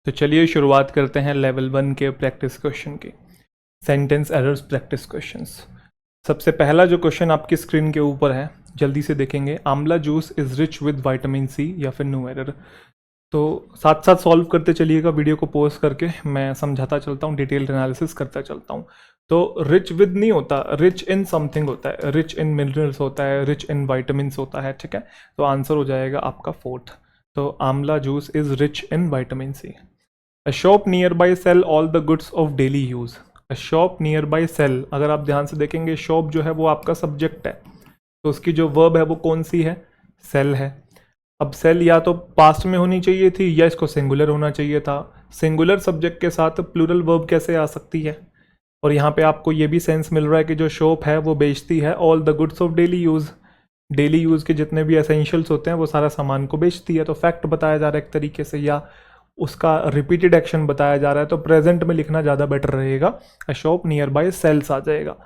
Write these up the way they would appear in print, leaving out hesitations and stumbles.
तो चलिए शुरुआत करते हैं लेवल 1 के प्रैक्टिस क्वेश्चन की, सेंटेंस एरर्स प्रैक्टिस क्वेश्चंस। सबसे पहला जो क्वेश्चन आपकी स्क्रीन के ऊपर है, जल्दी से देखेंगे। Amla juice is rich with vitamin C, या फिर नो एरर। तो साथ साथ सॉल्व करते चलिएगा, वीडियो को पॉज करके मैं समझाता चलता हूँ, डिटेल्ड एनालिसिस करता चलता हूँ। तो रिच विद नहीं होता, रिच इन समथिंग होता है, रिच इन मिनरल्स होता है, रिच इन वाइटामिन होता है, ठीक है। तो आंसर हो जाएगा आपका फोर्थ। तो amla juice is rich in vitamin C. A shop nearby sell all the goods of daily use. A shop nearby sell, अगर आप ध्यान से देखेंगे शॉप जो है वो आपका सब्जेक्ट है, तो उसकी जो वर्ब है वो कौन सी है, सेल है। अब सेल या तो पास्ट में होनी चाहिए थी या इसको सिंगुलर होना चाहिए था। सिंगुलर सब्जेक्ट के साथ प्लूरल वर्ब कैसे आ सकती है। और यहाँ पे आपको ये भी सेंस मिल रहा है कि जो शॉप है वो बेचती है all the goods of daily use, daily use के जितने भी एसेंशियल्स होते हैं वो सारा सामान को बेचती है। तो फैक्ट बताया जा रहा है एक तरीके से, या उसका रिपीटेड एक्शन बताया जा रहा है, तो प्रेजेंट में लिखना ज़्यादा बेटर रहेगा। अ शॉप नियर बाय सेल्स आ जाएगा।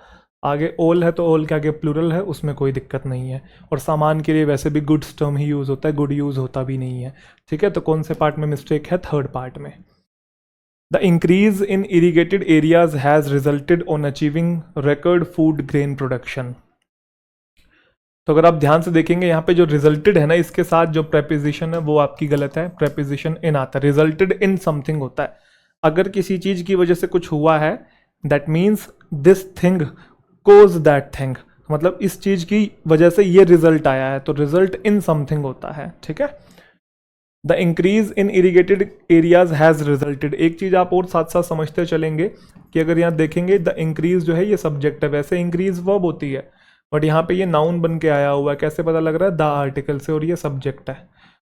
आगे ओल है तो ओल के आगे प्लूरल है, उसमें कोई दिक्कत नहीं है। और सामान के लिए वैसे भी गुड्स टर्म ही यूज़ होता है, गुड यूज़ होता भी नहीं है, ठीक है। तो कौन से पार्ट में मिस्टेक है, थर्ड पार्ट में। The increase in irrigated areas has resulted on achieving record food grain production. तो अगर आप ध्यान से देखेंगे यहाँ पे जो रिजल्टेड है ना, इसके साथ जो प्रेपोजिशन है वो आपकी गलत है, प्रेपोजिशन इन आता है। रिजल्टेड इन समथिंग होता है, अगर किसी चीज की वजह से कुछ हुआ है, that means this thing cause that thing, मतलब इस चीज की वजह से ये रिजल्ट आया है, तो रिजल्ट इन समथिंग होता है, ठीक है। The increase in irrigated areas has resulted, एक चीज आप और साथ साथ समझते चलेंगे कि अगर यहाँ देखेंगे द इंक्रीज जो है ये सब्जेक्ट है, वैसे इंक्रीज वर्ब होती है, बट यहाँ पे ये नाउन बन के आया हुआ है। कैसे पता लग रहा है, द आर्टिकल से, और ये सब्जेक्ट है।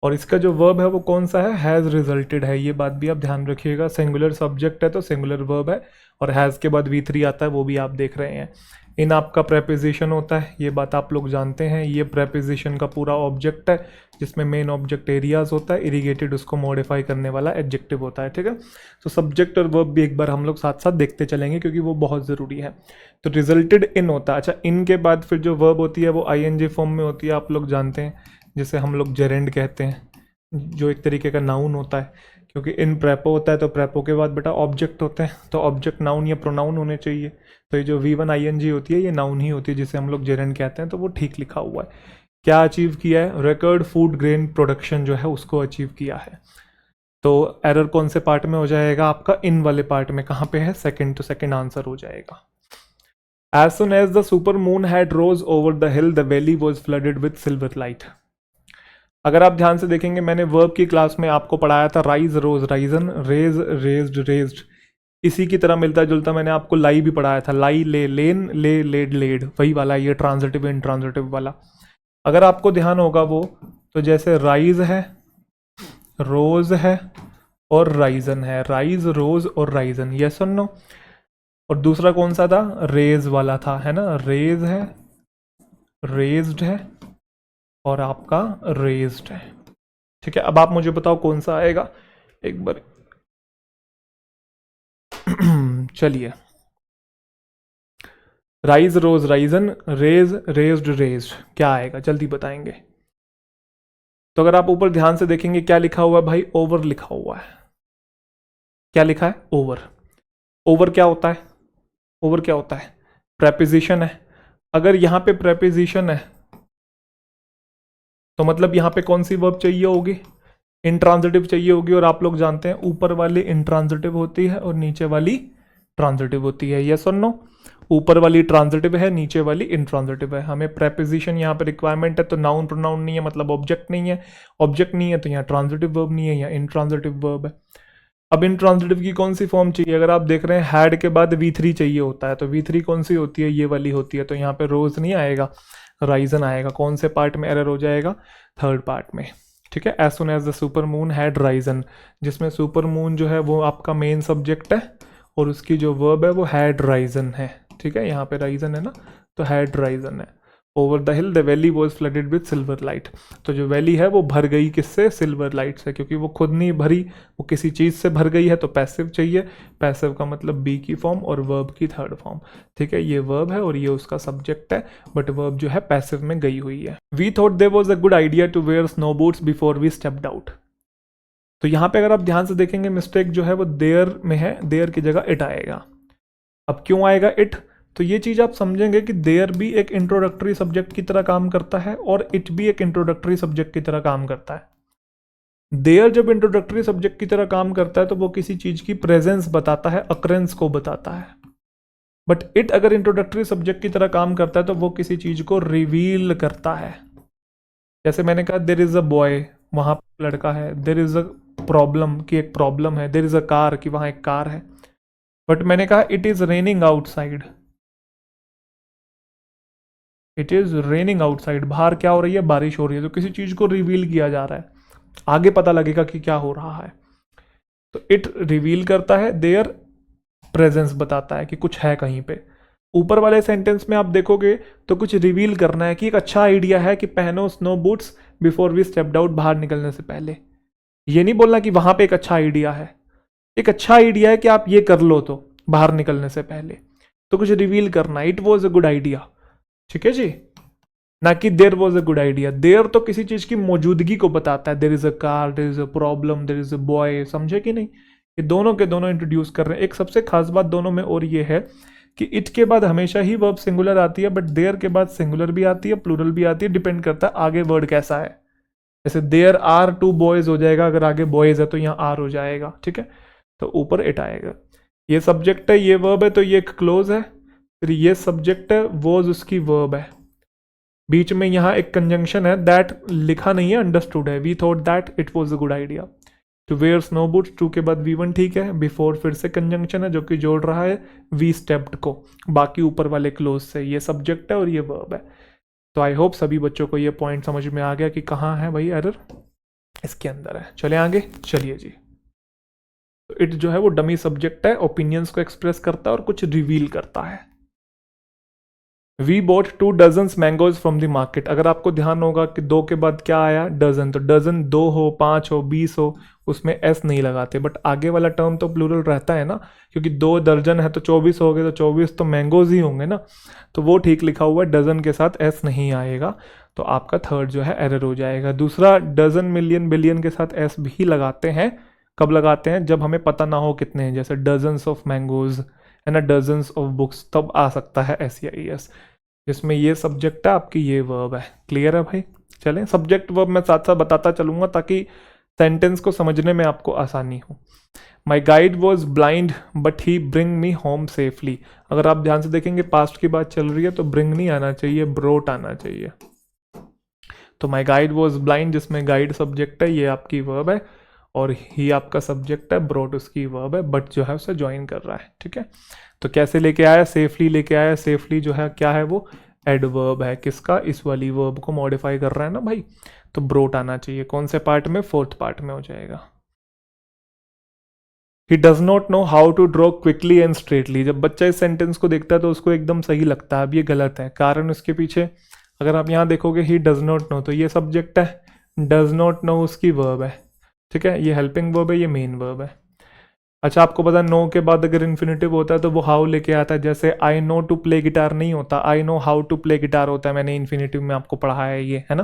और इसका जो वर्ब है वो कौन सा है, हैज़ रिजल्टेड है। ये बात भी आप ध्यान रखिएगा, सिंगुलर सब्जेक्ट है तो सिंगुलर वर्ब है, और हैज़ के बाद V3 आता है, वो भी आप देख रहे हैं। इन आपका प्रेपोजिशन होता है, ये बात आप लोग जानते हैं। ये प्रेपोजिशन का पूरा ऑब्जेक्ट है, जिसमें मेन ऑब्जेक्ट एरियाज होता है, इरीगेटेड उसको मॉडिफाई करने वाला एडजेक्टिव होता है, ठीक है। तो सब्जेक्ट और वर्ब भी एक बार हम लोग साथ साथ देखते चलेंगे, क्योंकि वो बहुत ज़रूरी है। तो रिजल्टेड इन होता है। अच्छा, इन के बाद फिर जो वर्ब होती है वो ING फॉर्म में होती है, आप लोग जानते हैं, जिसे हम लोग जेरेंड कहते हैं, जो एक तरीके का नाउन होता है। क्योंकि इन प्रेपो होता है, तो प्रेपो के बाद बेटा ऑब्जेक्ट होते हैं, तो ऑब्जेक्ट नाउन या प्रोनाउन होने चाहिए। तो ये जो V1 ING होती है ये नाउन ही होती है, जिसे हम लोग जेरेंड कहते हैं, तो वो ठीक लिखा हुआ है। क्या अचीव किया है, रिकॉर्ड फूड ग्रेन प्रोडक्शन जो है उसको अचीव किया है। तो एरर कौन से पार्ट में हो जाएगा आपका, इन वाले पार्ट में। कहाँ पे है, सेकंड, तो सेकंड आंसर हो जाएगा। As soon as the super moon had rose over the hill, the valley was flooded with silver light. अगर आप ध्यान से देखेंगे, मैंने वर्ब की क्लास में आपको पढ़ाया था राइज, रोज, राइजन, रेज, रेज्ड, रेज्ड। इसी की तरह मिलता जुलता मैंने आपको लाई भी पढ़ाया था, लाई, ले, लेन, ले, लेड, लेड, वही वाला, ये ट्रांजिटिव इंट्रांजिटिव वाला। अगर आपको ध्यान होगा वो, तो जैसे राइज है, रोज है, और राइजन है, राइज, रोज और राइजन, यस और नो। और दूसरा कौन सा था, रेज वाला था, है ना। रेज है, रेज्ड है, और आपका रेज्ड है, ठीक है। अब आप मुझे बताओ कौन सा आएगा एक बार। चलिए, राइज, रोज, राइजन, रेज, रेज्ड, रेज्ड, क्या आएगा जल्दी बताएंगे। तो अगर आप ऊपर ध्यान से देखेंगे क्या लिखा हुआ है भाई, ओवर लिखा हुआ है। क्या लिखा है, ओवर। ओवर क्या होता है, ओवर क्या होता है, प्रेपोजिशन है। अगर यहाँ पे प्रेपोजिशन है तो मतलब यहाँ पे कौन सी वर्ब चाहिए होगी, इंट्रांजिटिव चाहिए होगी। और आप लोग जानते हैं ऊपर वाली इंट्रांजिटिव होती है और नीचे वाली ट्रांजिटिव होती है, यस और नो। ऊपर वाली ट्रांजिटिव है, नीचे वाली इंट्रांजिटिव है। हमें प्रेपोजिशन यहाँ पे रिक्वायरमेंट है, तो नाउन प्रोनाउन नहीं है, मतलब ऑब्जेक्ट नहीं है। ऑब्जेक्ट नहीं है तो यहाँ ट्रांजिटिव वर्ब नहीं है, यहाँ इंट्रांजिटिव वर्ब है। अब इंट्रांजिटिव की कौन सी फॉर्म चाहिए, अगर आप देख रहे हैं हैड के बाद V3 चाहिए होता है, तो V3 कौन सी होती है, ये वाली होती है। तो यहाँ पे रोज नहीं आएगा, राइजन आएगा। कौन से पार्ट में एरर हो जाएगा, थर्ड पार्ट में, ठीक है। As soon as the super moon had risen, जिसमें सुपर मून जो है वो आपका मेन सब्जेक्ट है, और उसकी जो वर्ब है वो हैड राइजन है, ठीक है। यहाँ पे राइजन है ना, तो हैड राइजन है। Over the hill the valley was flooded with silver light, तो जो वैली है वो भर गई किससे, सिल्वर लाइट से। क्योंकि वो खुद नहीं भरी, वो किसी चीज़ से भर गई है, तो पैसिव चाहिए। पैसिव का मतलब बी की फॉर्म और वर्ब की थर्ड फॉर्म, ठीक है। ये वर्ब है और ये उसका सब्जेक्ट है, बट वर्ब जो है पैसिव में गई हुई है। We thought there was a good idea to wear snow boots before we stepped out. तो यहाँ पे अगर आप ध्यान से देखेंगे मिस्टेक जो है वो देयर में है, देयर की जगह इट आएगा। अब क्यों आएगा इट? तो ये चीज़ आप समझेंगे कि देयर भी एक इंट्रोडक्टरी सब्जेक्ट की तरह काम करता है और इट भी एक इंट्रोडक्टरी सब्जेक्ट की तरह काम करता है। देयर जब इंट्रोडक्टरी सब्जेक्ट की तरह काम करता है तो वो किसी चीज़ की प्रेजेंस बताता है, अकरेंस को बताता है। बट इट अगर इंट्रोडक्टरी सब्जेक्ट की तरह काम करता है तो वो किसी चीज़ को रिवील करता है। जैसे मैंने कहा देयर इज़ अ बॉय, वहाँ पर लड़का है। देयर इज़ अ प्रॉब्लम, कि एक प्रॉब्लम है। देयर इज़ अ कार, कि वहाँ एक कार है। बट मैंने कहा it is raining outside, it is raining outside, बाहर क्या हो रही है? बारिश हो रही है। तो किसी चीज़ को रिवील किया जा रहा है, आगे पता लगेगा कि क्या हो रहा है। तो इट रिवील करता है, देयर प्रेजेंस बताता है कि कुछ है कहीं पे। ऊपर वाले सेंटेंस में आप देखोगे तो कुछ रिवील करना है कि एक अच्छा आइडिया है कि पहनो snow boots before we stepped out, बाहर निकलने से पहले। ये नहीं बोलना कि वहां पे एक अच्छा आइडिया है, एक अच्छा आइडिया है कि आप ये कर लो तो बाहर निकलने से पहले। तो कुछ रिवील करना है, it was a good idea. ठीक है जी, ना कि there was a good idea. There तो किसी चीज की मौजूदगी को बताता है, there is a car, there is a problem, there is a boy. समझे कि नहीं? ये दोनों के दोनों इंट्रोड्यूस कर रहे हैं। एक सबसे खास बात दोनों में और ये है कि इट के बाद हमेशा ही वर्ब सिंगुलर आती है, बट देयर के बाद सिंगुलर भी आती है, प्लूरल भी आती है, डिपेंड करता है आगे वर्ड कैसा है। जैसे देयर आर टू बॉयज हो जाएगा, अगर आगे बॉयज है तो यहाँ आर हो जाएगा। ठीक है, तो ऊपर इट आएगा। ये सब्जेक्ट है, ये वर्ब है, तो ये एक क्लोज है। फिर ये सब्जेक्ट है, वॉज उसकी वर्ब है। बीच में यहाँ एक कंजंक्शन है, दैट लिखा नहीं है, अंडरस्टूड है। We thought that it was a good idea to wear snow boots. To के बाद V1 ठीक है। बिफोर फिर से कंजंक्शन है जो कि जोड़ रहा है वी स्टेप्ड को बाकी ऊपर वाले क्लोज से। ये सब्जेक्ट है और ये वर्ब है। तो आई होप सभी बच्चों को ये पॉइंट समझ में आ गया कि कहाँ है भाई एरर, इसके अंदर है। चले आगे, चलिए जी। तो इट जो है वो डमी सब्जेक्ट है, ओपिनियंस को एक्सप्रेस करता है और कुछ रिवील करता है। We bought 2 dozens mangoes from the market. अगर आपको ध्यान होगा कि दो के बाद क्या आया? डजन। तो डजन 2 हो, 5 हो, 20 हो, उसमें एस नहीं लगाते। बट आगे वाला टर्म तो प्लूरल रहता है ना, क्योंकि 2 दर्जन है तो 24 हो गए, तो 24 तो मैंगोज ही होंगे ना। तो वो ठीक लिखा हुआ है, डजन के साथ एस नहीं आएगा। तो आपका थर्ड जो है एरर हो जाएगा। दूसरा, डजन मिलियन बिलियन के साथ एस भी लगाते हैं। कब लगाते हैं? जब हमें पता ना हो कितने हैं, जैसे डजन्स ऑफ मैंगोज है ना, डजन्स ऑफ बुक्स, तब आ सकता है एस या ई एस। जिसमें ये सब्जेक्ट है आपकी, ये वर्ब है। क्लियर है भाई? चलें, सब्जेक्ट वर्ब मैं साथ साथ बताता चलूंगा ताकि सेंटेंस को समझने में आपको आसानी हो। माई guide was blind but he bring me home safely. अगर आप ध्यान से देखेंगे पास्ट की बात चल रही है तो ब्रिंग नहीं आना चाहिए, ब्रोट आना चाहिए। तो माई गाइड वॉज ब्लाइंड, जिसमें गाइड सब्जेक्ट है, ये आपकी वर्ब है, और ही आपका सब्जेक्ट है, ब्रोट उसकी वर्ब है, बट जो है उसे ज्वाइन कर रहा है। ठीक है, तो कैसे लेके आया? सेफली लेके आया। सेफली जो है क्या है? वो एडवर्ब है। किसका? इस वाली वर्ब को मॉडिफाई कर रहा है ना भाई। तो ब्रोट आना चाहिए। कौन से पार्ट में? फोर्थ पार्ट में हो जाएगा। He does not know how to draw quickly and straightly. जब बच्चा इस सेंटेंस को देखता है तो उसको एकदम सही लगता है। अब ये गलत है, कारण उसके पीछे अगर आप यहाँ देखोगे ही डज नॉट नो, तो ये सब्जेक्ट है, डज नॉट नो उसकी वर्ब है। ठीक है, ये हेल्पिंग वर्ब है, ये मेन वर्ब है। अच्छा, आपको पता है नो के बाद अगर इन्फिनेटिव होता है तो वो हाउ लेके आता है। जैसे I know to play guitar नहीं होता, I know how to play guitar होता है। मैंने इन्फिनेटिव में आपको पढ़ाया है ये, है ना।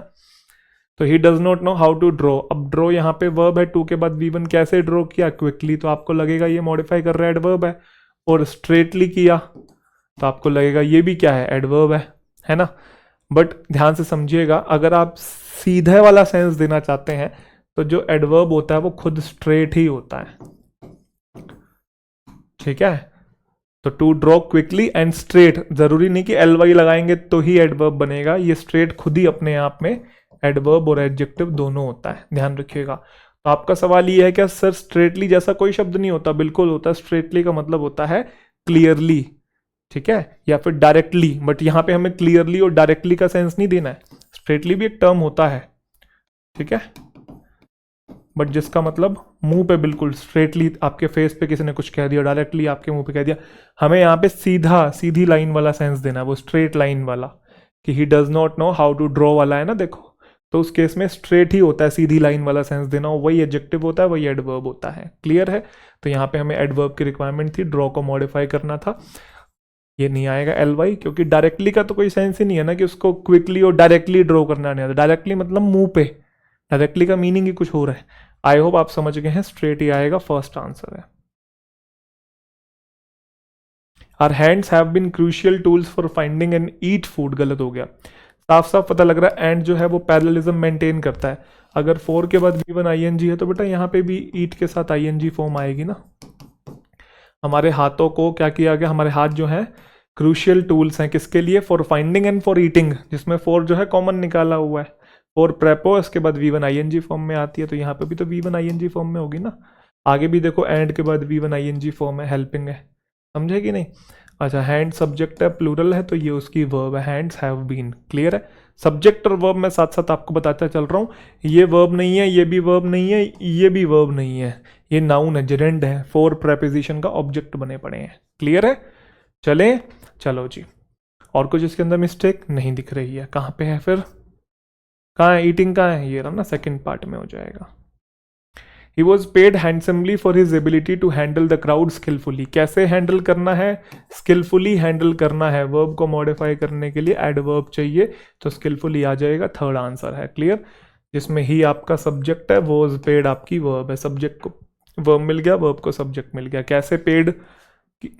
तो he does not know how to draw. अब ड्रॉ यहाँ पे वर्ब है, टू के बाद V1 कैसे ड्रॉ किया? क्विकली। तो आपको लगेगा ये मॉडिफाई कर रहा है, एडवर्ब है। और स्ट्रेटली किया तो आपको लगेगा ये भी क्या है? एडवर्ब है ना। बट ध्यान से समझिएगा, अगर आप सीधे वाला सेंस देना चाहते हैं तो जो एडवर्ब होता है वो खुद स्ट्रेट ही होता है। ठीक है, तो to draw quickly and straight, जरूरी नहीं कि LY लगाएंगे तो ही एडवर्ब बनेगा। ये स्ट्रेट खुद ही अपने आप में एडवर्ब और एडजेक्टिव दोनों होता है, ध्यान रखिएगा। तो आपका सवाल ये है क्या सर स्ट्रेटली जैसा कोई शब्द नहीं होता? बिल्कुल होता है। स्ट्रेटली का मतलब होता है क्लियरली, ठीक है, या फिर डायरेक्टली। बट यहाँ पे हमें क्लियरली और डायरेक्टली का सेंस नहीं देना है। स्ट्रेटली भी एक टर्म होता है, ठीक है, बट जिसका मतलब मुंह पे बिल्कुल स्ट्रेटली आपके फेस पे किसी ने कुछ कह दिया, डायरेक्टली आपके मुंह पे कह दिया। हमें यहाँ पे सीधा सीधी लाइन वाला सेंस देना है, वो स्ट्रेट लाइन वाला, कि he does not know how to draw वाला है ना, देखो। तो उस केस में स्ट्रेट ही होता है, सीधी लाइन वाला सेंस देना, वही एडजेक्टिव होता है, वही एडवर्ब होता है। क्लियर है? तो यहाँ पे हमें एडवर्ब की रिक्वायरमेंट थी, ड्रॉ को मॉडिफाई करना था। ये नहीं आएगा LY, क्योंकि डायरेक्टली का तो कोई सेंस ही नहीं है ना कि उसको क्विकली और डायरेक्टली ड्रॉ करना नहीं आता। डायरेक्टली मतलब मुंह पे, डायरेक्टली का मीनिंग ही कुछ हो रहा है। आई होप आप समझ गए हैं, स्ट्रेट ही आएगा, फर्स्ट आंसर है। Our hands have been crucial tools for finding and eat food, गलत हो गया। साफ साफ पता लग रहा है एंड जो है वो पैरेललिज्म मेंटेन करता है। अगर फोर के बाद V1 ING है तो बेटा यहाँ पे भी ईट के साथ ING फॉर्म आएगी ना। हमारे हाथों को क्या किया गया, हमारे हाथ जो हैं क्रूशियल टूल्स हैं किसके लिए, for finding and for eating, जिसमें फोर जो है कॉमन निकाला हुआ है। फोर प्रेपो, इसके बाद V1 ING फॉर्म में आती है, तो यहाँ पे भी तो V1 ING फॉर्म में होगी ना। आगे भी देखो एंड के बाद V1 ING फॉर्म है, हेल्पिंग है, समझे कि नहीं। अच्छा, हैंड सब्जेक्ट है, प्लूरल है, तो ये उसकी वर्ब है, हैंड्स हैव बीन। क्लियर है। सब्जेक्ट और वर्ब मैं साथ साथ आपको बताता चल रहा हूँ, ये वर्ब नहीं है, ये भी वर्ब नहीं है, ये भी वर्ब नहीं है, ये नाउन है, जेरेंड है, फोर प्रेपोजिशन का ऑब्जेक्ट बने पड़े हैं। क्लियर है। चले, चलो जी। और कुछ इसके अंदर मिस्टेक नहीं दिख रही है, कहाँ पे है फिर, कहाँ है ईटिंग, कहाँ है, ये रहा ना, सेकेंड पार्ट में हो जाएगा। He was paid handsomely for his ability to handle the crowd skillfully। कैसे हैंडल करना है, skillfully हैंडल करना है। वर्ब को मॉडिफाई करने के लिए एडवर्ब चाहिए, तो skillfully आ जाएगा, थर्ड आंसर है। क्लियर। जिसमें ही आपका सब्जेक्ट है, was paid आपकी वर्ब है, सब्जेक्ट को वर्ब मिल गया, वर्ब को सब्जेक्ट मिल गया। कैसे पेड,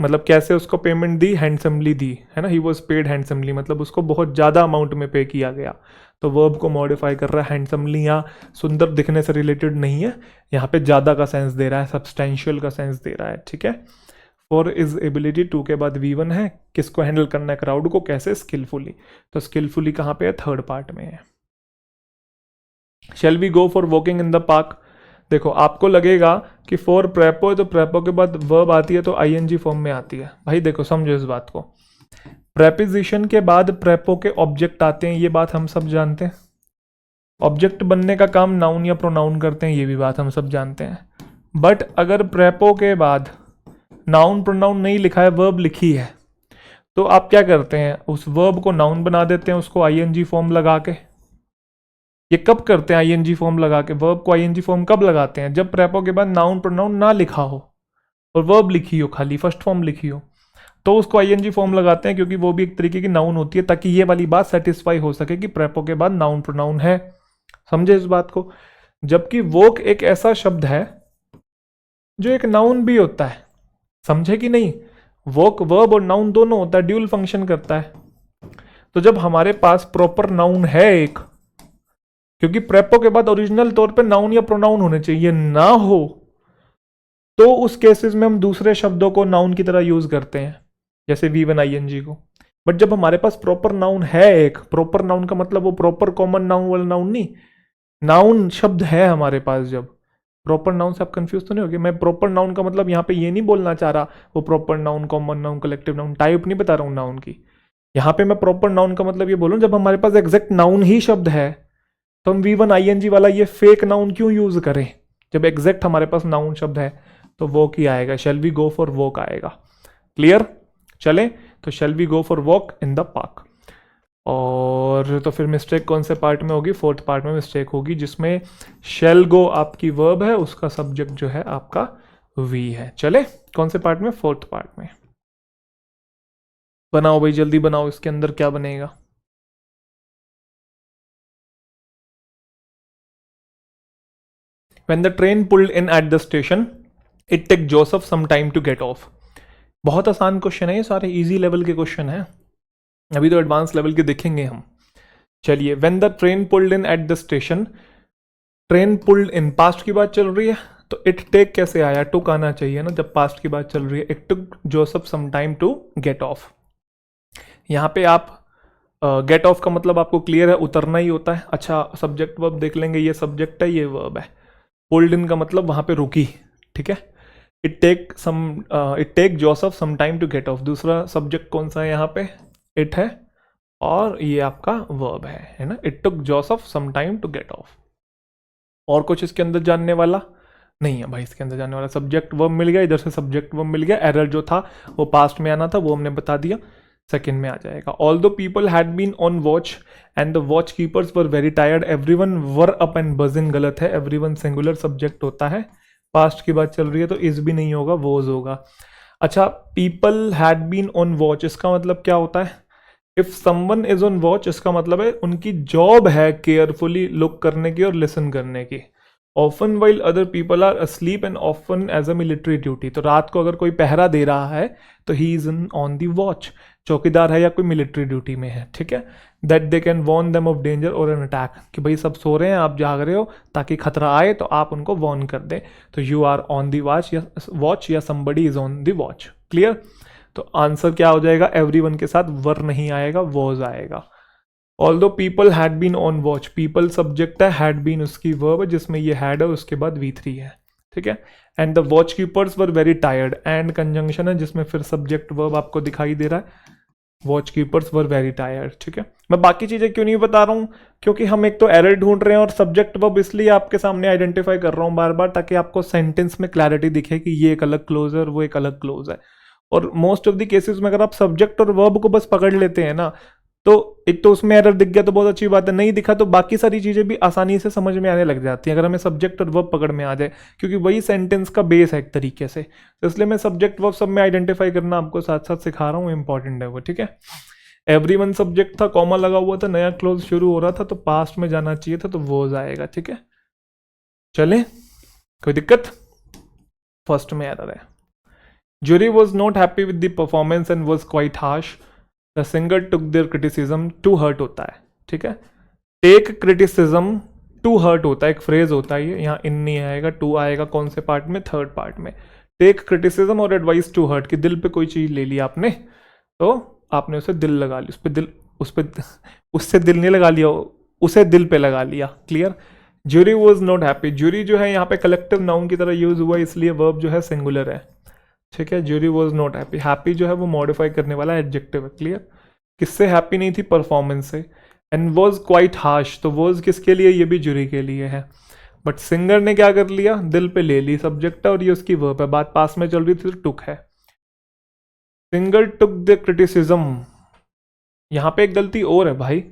मतलब कैसे उसको पेमेंट दी, हैंडसमली दी, है ना। ही वॉज पेड हैंडसमली, मतलब उसको बहुत ज़्यादा अमाउंट में पे किया गया, तो वर्ब को मॉडिफाई कर रहा है। हैंडसमली यहाँ सुंदर दिखने से रिलेटेड नहीं है, यहाँ पे ज़्यादा का सेंस दे रहा है, सब्सटेंशियल का सेंस दे रहा है। ठीक है। फॉर इज एबिलिटी, टू के बाद V1 है, किसको हैंडल करना है, क्राउड को, कैसे, स्किलफुली। तो स्किलफुली कहाँ पे है, थर्ड पार्ट में है। Shall we go for walking in the park, देखो आपको लगेगा कि फॉर प्रेपो है तो प्रेपो के बाद वर्ब आती है तो ING फॉर्म में आती है। भाई देखो समझो इस बात को, प्रेपोजिशन के बाद प्रेपो के ऑब्जेक्ट आते हैं, ये बात हम सब जानते हैं। ऑब्जेक्ट बनने का काम नाउन या प्रोनाउन करते हैं, ये भी बात हम सब जानते हैं। बट अगर प्रेपो के बाद नाउन प्रोनाउन नहीं लिखा है, वर्ब लिखी है, तो आप क्या करते हैं, उस वर्ब को नाउन बना देते हैं, उसको ING फॉर्म लगा के। ये कब करते हैं ING फॉर्म लगा के, वर्ब को ING फॉर्म कब लगाते हैं, जब प्रेपो के बाद नाउन प्रोनाउन ना लिखा हो और वर्ब लिखी हो, खाली फर्स्ट फॉर्म लिखी हो, तो उसको ING फॉर्म लगाते हैं, क्योंकि वो भी एक तरीके की नाउन होती है, ताकि ये वाली बात सेटिस्फाई हो सके कि प्रेपो के बाद नाउन प्रोनाउन है। समझे इस बात को। जबकि वोक एक ऐसा शब्द है जो एक नाउन भी होता है, समझे कि नहीं। वोक वर्ब और नाउन दोनों होता है, ड्यूल फंक्शन करता है। तो जब हमारे पास प्रॉपर नाउन है एक, क्योंकि प्रेपो के बाद ओरिजिनल तौर पे नाउन या प्रोनाउन होने चाहिए, ना हो तो उस केसेस में हम दूसरे शब्दों को नाउन की तरह यूज करते हैं, जैसे V1 ING को। बट जब हमारे पास प्रॉपर नाउन है एक, प्रॉपर नाउन का मतलब वो प्रॉपर कॉमन नाउन वाला नाउन नहीं, नाउन शब्द है हमारे पास। जब प्रॉपर नाउन से आप कंफ्यूज तो नहीं हो गए, मैं प्रॉपर नाउन का मतलब यहाँ पे ये नहीं बोलना चाह रहा वो proper noun, common noun, collective noun, type नहीं बता रहा हूँ नाउन की। यहाँ पे मैं प्रॉपर नाउन का मतलब ये बोलूँ, जब हमारे पास एग्जैक्ट नाउन ही शब्द है तो हम V1 ING वाला ये फेक नाउन क्यों यूज करें, जब एग्जैक्ट हमारे पास नाउन शब्द है। तो वॉक ही आएगा, shall we go for walk आएगा। क्लियर। चले, तो shall we go for walk in the park. और तो फिर मिस्टेक कौन से पार्ट में होगी, फोर्थ पार्ट में मिस्टेक होगी, जिसमें शेल गो आपकी वर्ब है, उसका सब्जेक्ट जो है आपका वी है। चले, कौन से पार्ट में, फोर्थ पार्ट में। बनाओ भाई जल्दी बनाओ, इसके अंदर क्या बनेगा। When the train pulled in at the station, it took Joseph some time to get off। बहुत आसान क्वेश्चन है ये, सारे इजी लेवल के क्वेश्चन हैं, अभी तो एडवांस लेवल के देखेंगे हम। चलिए, when the train pulled in at the station, train pulled in, past की बात चल रही है, तो इट टेक कैसे आया, टुक आना चाहिए ना जब पास्ट की बात चल रही है। It took Joseph some time to get off. यहाँ पे आप गेट ऑफ का मतलब आपको क्लियर है, उतरना ही होता है। अच्छा, सब्जेक्ट वर्ब देख लेंगे, ये सब्जेक्ट है, ये वर्ब है। पुल्ड इन का मतलब वहां पे रुकी, ठीक है। It take Joseph some time to get off, दूसरा सब्जेक्ट कौन सा है यहाँ पे, इट है, और ये आपका वर्ब है ना। It took Joseph some time to get off. और कुछ इसके अंदर जानने वाला नहीं है भाई, इसके अंदर जानने वाला सब्जेक्ट वर्ब मिल गया, इधर से सब्जेक्ट वर्ब मिल गया। एरर जो था वो पास्ट में आना था, वो हमने बता दिया, सेकंड में आ जाएगा। Although people had been on watch and the watch keepers were very tired, everyone were up and buzzing, गलत है। एवरीवन सिंगुलर सब्जेक्ट होता है, पास्ट की बात चल रही है तो इज भी नहीं होगा, वॉज होगा। अच्छा, people had been on watch, इसका मतलब क्या होता है, if someone is on watch इसका मतलब है उनकी जॉब है केयरफुली लुक करने की और लिसन करने की। Often while other people are asleep and often as a military duty, तो रात को अगर कोई पहरा दे रहा है तो he is on the watch, चौकीदार है या कोई मिलिट्री ड्यूटी में है, ठीक है। That they can warn them of danger और एन अटैक, कि भाई सब सो रहे हैं आप जाग रहे हो ताकि खतरा आए तो आप उनको वॉर्न कर दें, तो you are on the watch या somebody is on the watch. Clear. तो आंसर क्या हो जाएगा, एवरीवन के साथ वर नहीं आएगा, वॉज आएगा। Although people had been on watch, people subject है, हैड बीन उसकी वर्ब है जिसमें ये हैड है उसके बाद V3 है, ठीक है। And the watch keepers were very tired, and conjunction है जिसमें फिर सब्जेक्ट वर्ब आपको दिखाई दे रहा है, watch keepers were very tired, ठीक है। मैं बाकी चीजें क्यों नहीं बता रहा हूँ, क्योंकि हम एक तो एरर ढूंढ रहे हैं और सब्जेक्ट वर्ब इसलिए आपके सामने आइडेंटिफाई कर रहा हूँ बार बार ताकि आपको सेंटेंस में क्लैरिटी दिखे कि ये एक अलग क्लोज है और वो एक अलग क्लोज है। और मोस्ट ऑफ द केसेस में अगर आप सब्जेक्ट और वर्ब को बस पकड़ लेते हैं ना, तो एक तो उसमें एरर दिख गया तो बहुत अच्छी बात है, नहीं दिखा तो बाकी सारी चीजें भी आसानी से समझ में आने लग जाती हैं अगर हमें सब्जेक्ट और वर्ब पकड़ में आ जाए, क्योंकि वही सेंटेंस का बेस है एक तरीके से। तो इसलिए मैं सब्जेक्ट वर्ब सब में आइडेंटिफाई करना आपको साथ साथ सिखा रहा हूँ, इंपॉर्टेंट है वो, ठीक है। एवरीवन सब्जेक्ट था, कॉमा लगा हुआ था, नया क्लोज शुरू हो रहा था तो पास्ट में जाना चाहिए था, तो वो आएगा, ठीक है। चले, कोई दिक्कत। फर्स्ट में एरर है। Jury was not happy with the performance and was quite harsh, the singer took their criticism to hurt होता है, ठीक है। टेक क्रिटिसिज्म टू हर्ट होता है, एक फ्रेज होता है ये, यहाँ इन नहीं आएगा, टू आएगा कौन से पार्ट में, थर्ड पार्ट में। टेक क्रिटिसिज्म और एडवाइस टू हर्ट, कि दिल पे कोई चीज ले ली आपने तो आपने उसे दिल लगा लिया, उससे दिल नहीं लगा लिया, उसे दिल पे लगा लिया। Clear. Jury was not happy, jury जो है यहाँ पे कलेक्टिव नाउन की तरह यूज हुआ इसलिए वर्ब जो है सिंगुलर है, ठीक है। Jury was not happy, happy जो है वो मॉडिफाई करने वाला एडजेक्टिव है। क्लियर। किससे हैप्पी नहीं थी, परफॉर्मेंस से। एंड वॉज क्वाइट हार्श, तो वॉज किसके लिए, ये भी ज्यूरी के लिए है, बट सिंगर ने क्या कर लिया, दिल पे ले ली, सब्जेक्ट है और ये उसकी वर्ब है, बात पास में चल रही थी तो टुक है। सिंगर टुक द क्रिटिसिज्म, यहां पे एक गलती और है भाई,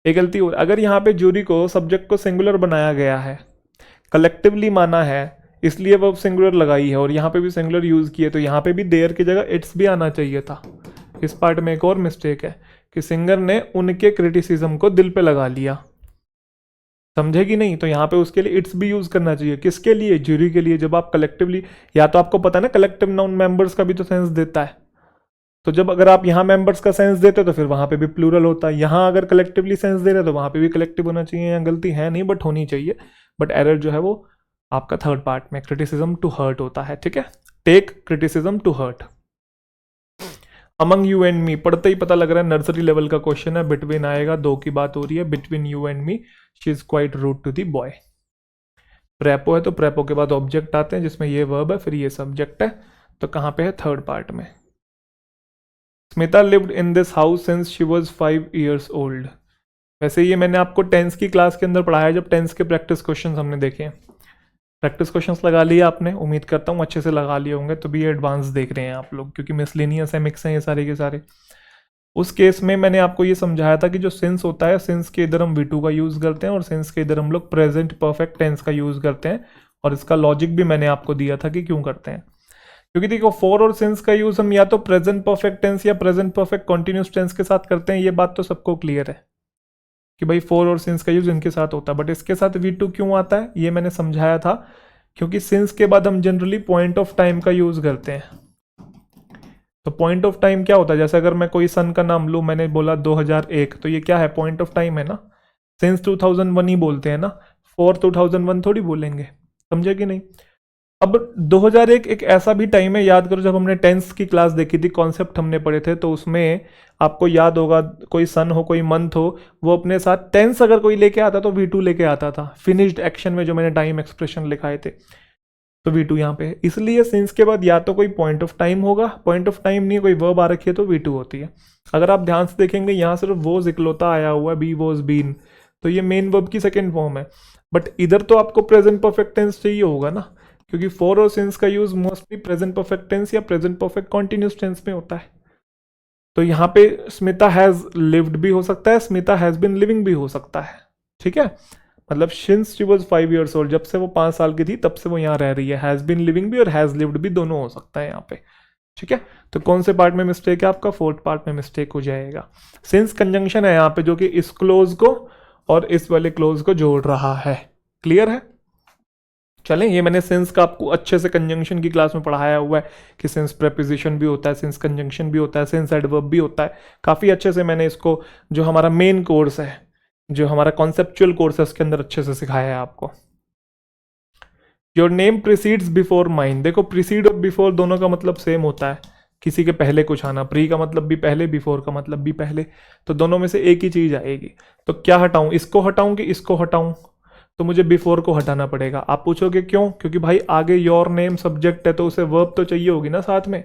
एक गलती और। अगर यहाँ पे ज्यूरी को सब्जेक्ट को सिंगुलर बनाया गया है, कलेक्टिवली माना है, इसलिए वर्ब सिंगुलर लगाई है और यहाँ पे भी सिंगुलर यूज किए, तो यहाँ पे भी देयर की जगह इट्स भी आना चाहिए था। इस पार्ट में एक और मिस्टेक है कि सिंगर ने उनके क्रिटिसिज्म को दिल पे लगा लिया, समझेगी नहीं, तो यहाँ पे उसके लिए इट्स भी यूज करना चाहिए। किसके लिए, ज्यूरी के लिए। जब आप कलेक्टिवली, या तो आपको पता है ना कलेक्टिव नाउन मेंबर्स का भी तो सेंस देता है, तो जब अगर आप यहाँ मेंबर्स का सेंस देते तो फिर वहां पे भी प्लूरल होता है, यहाँ अगर कलेक्टिवली सेंस दे रहे तो वहां पे भी कलेक्टिव होना चाहिए। यहाँ गलती है नहीं बट होनी चाहिए, बट एरर जो है वो आपका थर्ड पार्ट में, क्रिटिसिज्म टू हर्ट होता है, ठीक है। Take criticism to hurt. Among you and me, पढ़ते ही पता लग रहा है नर्सरी लेवल का क्वेश्चन है। बिटवीन आएगा, दो की बात हो रही है, between you and me she is quite rude to the boy. Prepo है तो प्रेपो के बाद ऑब्जेक्ट आते हैं जिसमें ये वर्ब है, फिर ये सब्जेक्ट है, तो कहाँ पे है, थर्ड पार्ट में। Smita lived in this house since she was 5 years old. वैसे ये मैंने आपको टेंस की क्लास के अंदर पढ़ाया, जब टेंस के प्रैक्टिस क्वेश्चंस हमने देखे हैं। प्रैक्टिस क्वेश्चंस लगा लिए आपने, उम्मीद करता हूँ अच्छे से लगा लिए होंगे, तो भी ये एडवांस देख रहे हैं आप लोग, क्योंकि मिसलेनियस है, मिक्स हैं ये सारे के सारे। उस केस में मैंने आपको ये समझाया था कि जो सिंस होता है, सिंस के इधर हम V2 का यूज़ करते हैं और सिंस के इधर हम लोग प्रेजेंट परफेक्ट टेंस का यूज़ करते हैं, और इसका लॉजिक भी मैंने आपको दिया था कि क्यों करते हैं। क्योंकि देखो फॉर और सिंस का यूज हम या तो प्रेजेंट परफेक्ट टेंस या प्रेजेंट परफेक्ट कॉन्टिन्यूस टेंस के साथ करते हैं, ये बात तो सबको क्लियर है कि भाई फॉर और सिंस का यूज इनके साथ होता है, बट इसके साथ V2 क्यों आता है ये मैंने समझाया था, क्योंकि सिंस के बाद हम जनरली पॉइंट ऑफ टाइम का यूज करते हैं। तो पॉइंट ऑफ टाइम क्या होता है, जैसे अगर मैं कोई सन का नाम लूँ, मैंने बोला 2001, तो ये क्या है, पॉइंट ऑफ टाइम है ना। सिंस 2001 ही बोलते हैं ना, फॉर 2001 थोड़ी बोलेंगे, समझे कि नहीं। अब 2001 एक ऐसा भी टाइम है, याद करो जब हमने टेंस की क्लास देखी थी, कॉन्सेप्ट हमने पढ़े थे, तो उसमें आपको याद होगा कोई सन हो, कोई मंथ हो, वो अपने साथ टेंस अगर कोई लेके आता तो V2 लेके आता था। फिनिश्ड एक्शन में जो मैंने टाइम एक्सप्रेशन लिखाए थे, तो V2 यहाँ पे है। इसलिए सिंस के बाद या तो कोई पॉइंट ऑफ टाइम होगा, पॉइंट ऑफ टाइम नहीं, कोई वर्ब आ रखी है तो V2 होती है। अगर आप ध्यान से देखेंगे यहाँ सिर्फ वोज इकलौता आया हुआ है, बी वोज बीन, तो ये मेन वर्ब की सेकेंड फॉर्म है, बट इधर तो आपको प्रेजेंट परफेक्ट टेंस चाहिए होगा ना, क्योंकि फॉर और सिंस का use mostly present perfect tense या प्रेजेंट परफेक्ट कॉन्टिन्यूस टेंस में होता है। तो यहाँ पे स्मिता हैज लिव्ड भी हो सकता है, स्मिता हैज बिन लिविंग भी हो सकता है, ठीक है। मतलब since she was 5 years old, जब से वो 5 साल की थी तब से वो यहाँ रह रही है, हैज बिन लिविंग भी और हैज लिव्ड भी दोनों हो सकता है यहाँ पे, ठीक है, तो कौन से पार्ट में मिस्टेक है आपका, फोर्थ पार्ट में मिस्टेक हो जाएगा। सिंस कंजंक्शन है यहाँ पे जो कि इस क्लोज को और इस वाले क्लोज को जोड़ रहा है। क्लियर है? चलें, ये मैंने सिंस का आपको अच्छे से कंजंक्शन की क्लास में पढ़ाया हुआ है कि सिंस प्रेपोजिशन भी होता है, सिंस कंजंक्शन भी होता है, सिंस एडवर्ब भी होता है। काफ़ी अच्छे से मैंने इसको, जो हमारा मेन कोर्स है, जो हमारा कॉन्सेप्चुअल कोर्स है, उसके अंदर अच्छे से सिखाया है आपको। Your name precedes before mine. देखो प्रीसीड और बिफोर दोनों का मतलब सेम होता है, किसी के पहले कुछ आना। प्री का मतलब भी पहले, बिफोर का मतलब भी पहले, तो दोनों में से एक ही चीज आएगी। तो क्या हटाऊं, इसको हटाऊं कि इसको हटाऊं? तो मुझे बिफोर को हटाना पड़ेगा। आप पूछोगे क्यों? क्योंकि भाई आगे योर नेम सब्जेक्ट है तो उसे वर्ब तो चाहिए होगी ना साथ में।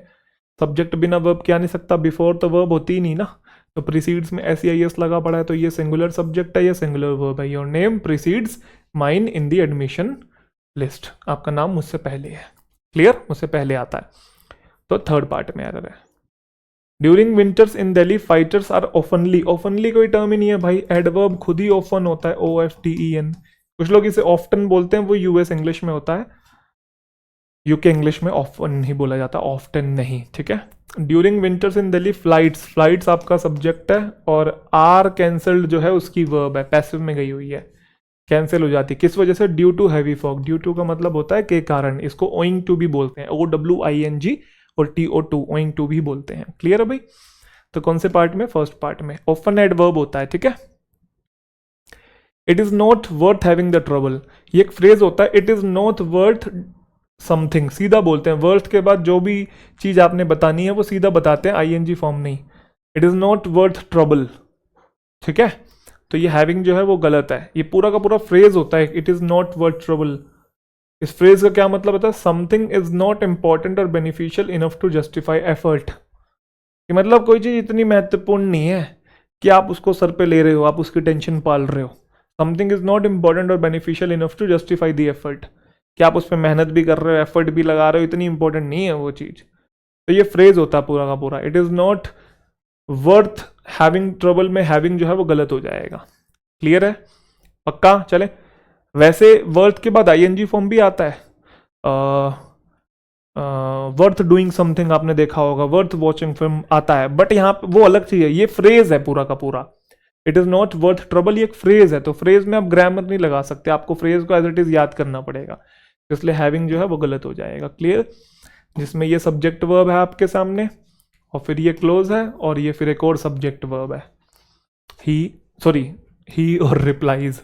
सब्जेक्ट बिना वर्ब क्या नहीं सकता, बिफोर तो वर्ब होती ही नहीं ना। तो प्रीसीड्स में SEIS लगा पड़ा है, तो ये सिंगुलर सब्जेक्ट है, ये सिंगुलर वर्ब है। Your name precedes mine in the admission list. आपका नाम मुझसे पहले है। क्लियर? मुझसे पहले आता है। तो थर्ड पार्ट में एरर है। During winters in Delhi fighters are oftenly. Oftenly कोई टर्म ही नहीं है भाई, एडवर्ब खुद ही ओफन होता है, OFTEN। कुछ लोग इसे ऑफ्टन बोलते हैं, वो US इंग्लिश में होता है, UK इंग्लिश में ऑफन ही बोला जाता है, ऑफ्टन नहीं। ठीक है, during winters in Delhi flights. Flights आपका सब्जेक्ट है और आर कैंसल्ड जो है उसकी वर्ब है, पैसिव में गई हुई है, कैंसिल हो जाती है। किस वजह से? Due to heavy fog. Due to का मतलब होता है के कारण, इसको ओइंग टू भी बोलते हैं, OWING और TO2 ओइंग टू भी बोलते हैं। क्लियर है भाई? तो कौन से पार्ट में? फर्स्ट पार्ट में। ऑफन एडवर्ब होता है। ठीक है, it is not worth having the trouble. ये एक फ्रेज होता है, it is not worth something, सीधा बोलते हैं। वर्थ के बाद जो भी चीज आपने बतानी है वो सीधा बताते हैं, ING फॉर्म नहीं। It is not worth trouble. ठीक है, तो ये हैविंग जो है वो गलत है। ये पूरा का पूरा फ्रेज होता है, it is not worth trouble. इस फ्रेज का क्या मतलब होता है? समथिंग इज नॉट इंपॉर्टेंट और beneficial enough to justify effort. कि मतलब कोई चीज इतनी महत्वपूर्ण नहीं है कि आप उसको सर पे ले रहे हो, आप उसकी टेंशन पाल रहे हो। समथिंग इज नॉट इंपॉर्टेंट और beneficial enough to justify the effort. कि आप उस पर मेहनत भी कर रहे हो, एफर्ट भी लगा रहे हो, इतनी इंपॉर्टेंट नहीं है वो चीज। तो ये फ्रेज होता है पूरा का पूरा। It is not worth having trouble में हैविंग जो है वो गलत हो जाएगा। क्लियर है? पक्का? चले, वैसे वर्थ के बाद ING फॉर्म भी आता है। वर्थ डूइंग समथिंग आपने देखा होगा, वर्थ वॉचिंग फिल्म आता है, बट यहाँ पे वो अलग चीज है, ये फ्रेज है पूरा का पूरा। It is not worth trouble, ये एक फ्रेज है, तो फ्रेज में आप ग्रामर नहीं लगा सकते, आपको फ्रेज को एज इट इज याद करना पड़ेगा, इसलिए हैविंग जो है वो गलत हो जाएगा। क्लियर? जिसमें ये सब्जेक्ट वर्ब है आपके सामने और फिर ये क्लोज है और ये फिर एक और सब्जेक्ट वर्ब है, ही और रिप्लाईज।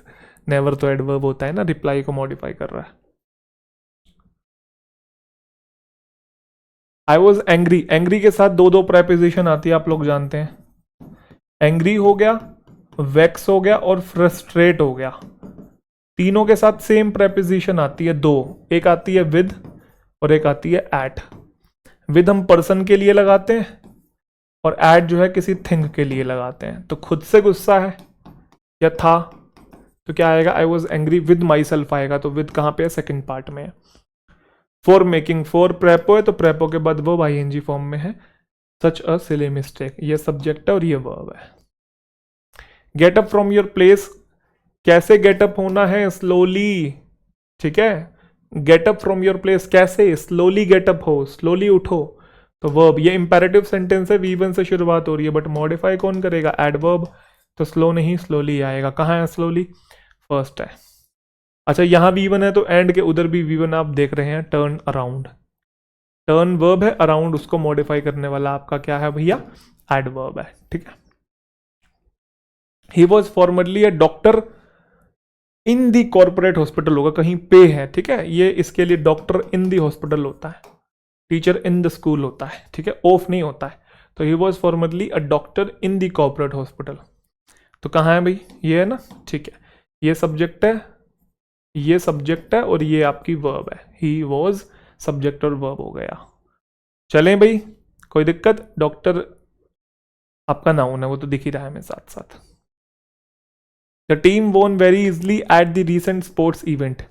नेवर तो एडवर्ब होता है ना, रिप्लाई को मॉडिफाई कर रहा है। I was angry. एंग्री के साथ दो प्रेपोजिशन आती है, आप लोग जानते हैं। एंग्री हो गया, वेक्स हो गया और फ्रस्ट्रेट हो गया। तीनों के साथ सेम प्रेपोजिशन आती है दो, एक आती है विद और एक आती है एट। विद हम पर्सन के लिए लगाते हैं और एट जो है किसी थिंग के लिए लगाते हैं। तो खुद से गुस्सा है या था, तो क्या आएगा? I was angry with my self आएगा। तो विद कहाँ पे है? सेकेंड पार्ट में है। फॉर मेकिंग, फॉर प्रेपो है तो प्रेपो के बाद वर्ब ING फॉर्म में है। सच अ सिली मिस्टेक, ये सब्जेक्ट है और ये वर्ब है। Get up from your place, कैसे गेट अप होना है? स्लोली। ठीक है, get up from your place कैसे? स्लोली गेट अप हो, स्लोली उठो। तो वर्ब, ये इंपेरेटिव सेंटेंस है, V1 से शुरुआत हो रही है, बट मॉडिफाई कौन करेगा? एडवर्ब। तो स्लो नहीं स्लोली आएगा। कहाँ है स्लोली? फर्स्ट है। अच्छा, यहाँ V1 है तो एंड के उधर भी V1 आप देख रहे हैं। टर्न अराउंड, टर्न वर्ब है, अराउंड उसको मॉडिफाई करने वाला आपका क्या है भैया? एडवर्ब है। ठीक है, he was formerly a doctor in the corporate hospital होगा, कहीं पे है। ठीक है, ये इसके लिए डॉक्टर इन दी हॉस्पिटल होता है, टीचर इन द स्कूल होता है। ठीक है, ऑफ नहीं होता है। तो he was formerly a doctor in the corporate hospital. तो कहाँ है भाई? ये है ना। ठीक है, ये सब्जेक्ट है, ये सब्जेक्ट है और ये आपकी वर्ब है। ही वॉज सब्जेक्ट और वर्ब हो गया। चलें भाई, कोई दिक्कत? डॉक्टर आपका नाउन है, वो तो दिख ही रहा है मैं साथ साथ। The team von very easily at the recent sports event.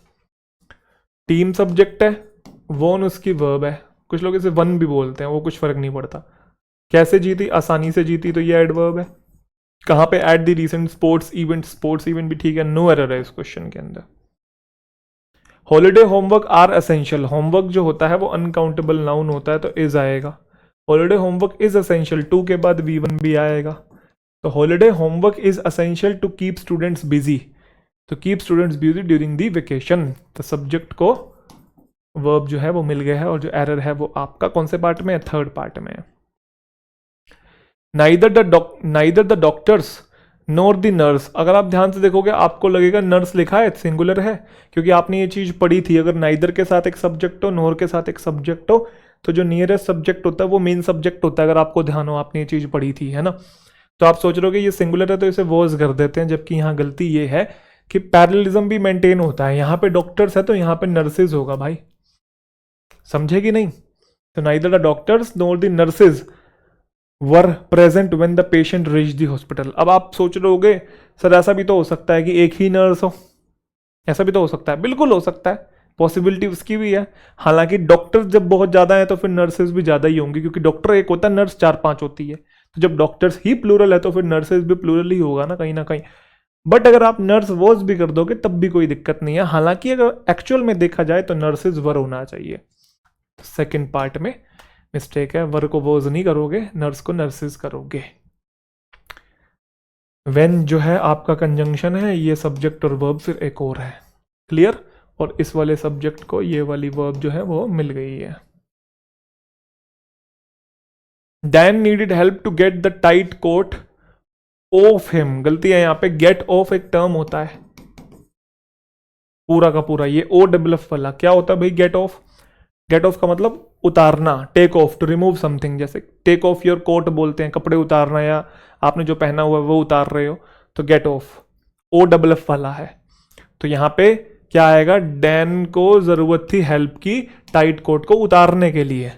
Team subject है, वॉन उसकी वर्ब है। कुछ लोग इसे वन भी बोलते हैं, वो कुछ फर्क नहीं पड़ता। कैसे जीती? आसानी से जीती, तो ये एडवर्ब है। कहाँ पे? At the recent sports event. Sports event भी ठीक है, नो एरर है इस क्वेश्चन के अंदर। Holiday homework are essential. Homework जो होता है वो अनकाउंटेबल नाउन होता है, तो इज आएगा। Holiday homework is essential, to के बाद V1 भी आएगा। तो holiday homework is essential to keep students busy, तो keep students busy during the vacation. तो सब्जेक्ट को वर्ब जो है वो मिल गया है, और जो एरर है वो आपका कौन से पार्ट में है, थर्ड पार्ट में है। Neither the doctors nor the nurse, अगर आप ध्यान से देखोगे आपको लगेगा नर्स लिखा है, सिंगुलर है, क्योंकि आपने ये चीज पढ़ी थी। अगर नाइदर के साथ एक सब्जेक्ट हो, नॉर के साथ एक सब्जेक्ट हो, तो जो नियरेस्ट सब्जेक्ट होता है वो मेन सब्जेक्ट होता है। अगर आपको ध्यान हो, आपने ये चीज पढ़ी थी, है ना। तो आप सोच रहे हो कि ये सिंगुलर है तो इसे वॉज कर देते हैं, जबकि यहाँ गलती ये है कि पैरेललिज्म भी मेंटेन होता है। यहाँ पे डॉक्टर्स है तो यहाँ पे नर्सेज होगा भाई, समझे कि नहीं। तो neither the doctors nor the nurses were present when the patient reach the hospital. अब आप सोच रहे होगे सर ऐसा भी तो हो सकता है कि एक ही नर्स हो, ऐसा भी तो हो सकता है, बिल्कुल हो सकता है, पॉसिबिलिटी उसकी भी है। हालांकि डॉक्टर्स जब बहुत ज्यादा है तो फिर नर्सेज भी ज्यादा ही होंगी, क्योंकि डॉक्टर एक होता है, नर्स 4-5 होती है। तो जब डॉक्टर्स ही प्लूरल है तो फिर नर्सेज भी प्लूरल ही होगा ना कहीं। बट अगर आप नर्स वॉज भी कर दोगे तब भी कोई दिक्कत नहीं है। हालांकि अगर एक्चुअल में देखा जाए तो नर्सेज वर होना चाहिए। सेकेंड पार्ट में मिस्टेक है, वर को वॉज नहीं करोगे, नर्स को नर्सेज करोगे। व्हेन जो है आपका कंजंक्शन है, ये सब्जेक्ट और वर्ब फिर एक और है, क्लियर। और इस वाले सब्जेक्ट को ये वाली वर्ब जो है वो मिल गई है। Dan needed help to get the tight coat off him, गलती है यहाँ पे, गेट ऑफ एक टर्म होता है पूरा का पूरा, ये OFF वाला क्या होता है भाई, गेट ऑफ। गेट ऑफ का मतलब उतारना, take off, to remove something, जैसे टेक ऑफ योर कोट बोलते हैं, कपड़े उतारना, या आपने जो पहना हुआ है वो उतार रहे हो, तो गेट ऑफ OFF वाला है। तो यहाँ पे क्या आएगा, डैन को जरूरत थी हेल्प की टाइट कोट को उतारने के लिए,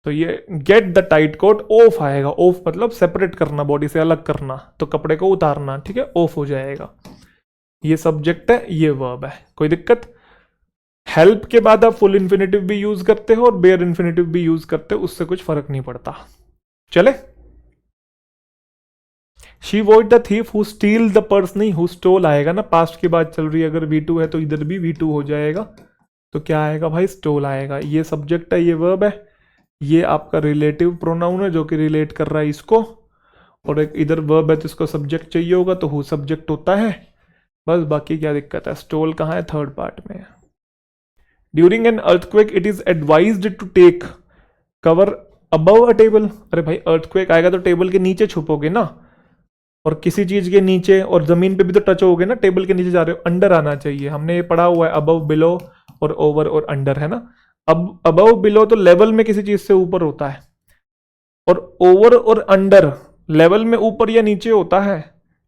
तो ये get the tight coat off आएगा। ऑफ मतलब सेपरेट करना, बॉडी से अलग करना, तो कपड़े को उतारना, ठीक है, ऑफ हो जाएगा। ये सब्जेक्ट है, ये वर्ब है, कोई दिक्कत। हेल्प के बाद आप फुल इन्फिनेटिव भी यूज करते हो और बेयर इन्फिनेटिव भी यूज करते हो, उससे कुछ फर्क नहीं पड़ता। चले, she void the thief who steel the purse, नहीं हु स्टोल आएगा ना, पास्ट की बात चल रही है, अगर V2 है तो इधर भी V2 हो जाएगा, तो क्या आएगा भाई, स्टोल आएगा। ये सब्जेक्ट है, ये वर्ब है, ये आपका रिलेटिव प्रोनाउन है जो कि रिलेट कर रहा है इसको, और एक इधर वर्ब है तो इसको सब्जेक्ट चाहिए होगा, तो हु सब्जेक्ट होता है, बस बाकी क्या दिक्कत है। स्टोल कहाँ है, थर्ड पार्ट में। During an earthquake it is advised to take cover above a table, अरे भाई अर्थक्वेक आएगा तो टेबल के नीचे छुपोगे ना, और किसी चीज के नीचे, और जमीन पे भी तो टच होगे ना, टेबल के नीचे जा रहे हो, अंडर आना चाहिए। हमने ये पढ़ा हुआ है, अबव, बिलो और ओवर और अंडर, है ना। अब अबव बिलो तो लेवल में किसी चीज से ऊपर होता है, और ओवर और अंडर लेवल में ऊपर या नीचे होता है,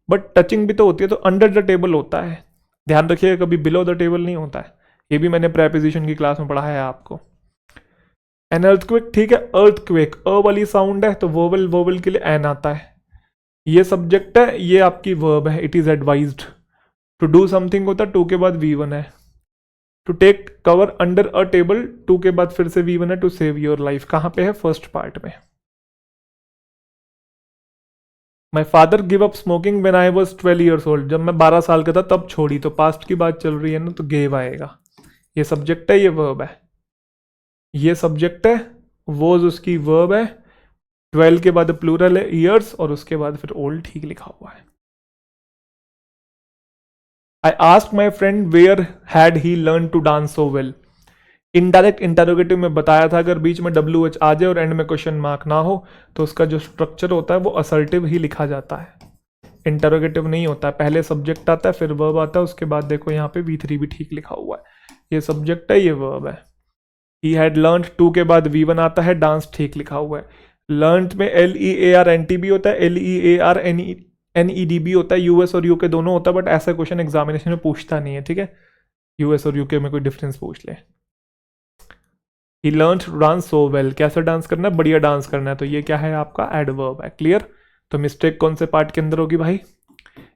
बट टचिंग भी तो होती है, तो अंडर द टेबल होता है। ध्यान रखिएगा, कभी बिलो द टेबल नहीं होता है, ये भी मैंने प्रेपोजिशन की क्लास में पढ़ा है आपको। एन अर्थक्वेक, ठीक है, अर्थक्वेक अ वाली साउंड है तो वोवल, वोवल के लिए एन आता है। ये सब्जेक्ट है, ये आपकी वर्ब है, it is advised to do something होता है, टू के बाद V1 है। To take cover under a table, to के बाद फिर से V1 है, टू सेव योर लाइफ कहां पे है, फर्स्ट पार्ट में। My father give up smoking when I was 12 years old, जब मैं 12 साल का था तब छोड़ी, तो पास्ट की बात चल रही है ना, तो गेव आएगा। ये सब्जेक्ट है, ये वर्ब है, ये सब्जेक्ट है, वॉज उसकी वर्ब है, 12 के बाद प्लूरल है ईयर्स, और उसके बाद फिर ओल्ड ठीक लिखा हुआ है। I ask my friend where had he learn to dance so well, indirect interrogative में बताया था, अगर बीच में WH आ जाए और एंड में क्वेश्चन मार्क ना हो तो उसका जो स्ट्रक्चर होता है वो असर्टिव ही लिखा जाता है, इंटरोगेटिव नहीं होता है। पहले सब्जेक्ट आता है, फिर वर्ब आता है, उसके बाद देखो यहाँ पे V3 भी ठीक लिखा हुआ है, ये सब्जेक्ट है, ये वर्ब है। ही हैड लर्न, टू के बाद V1 आता है, डांस ठीक लिखा हुआ है। लर्न में LEARNT भी होता है, LEARNED भी होता है, US और UK दोनों होता है, बट ऐसा क्वेश्चन एग्जामिनेशन में पूछता नहीं है, ठीक है, US और UK में कोई डिफरेंस पूछ ले। He learn to dance so well, कैसे डांस करना है, बढ़िया डांस करना है, तो ये क्या है आपका एडवर्ब है, क्लियर। तो मिस्टेक कौन से पार्ट के अंदर होगी भाई,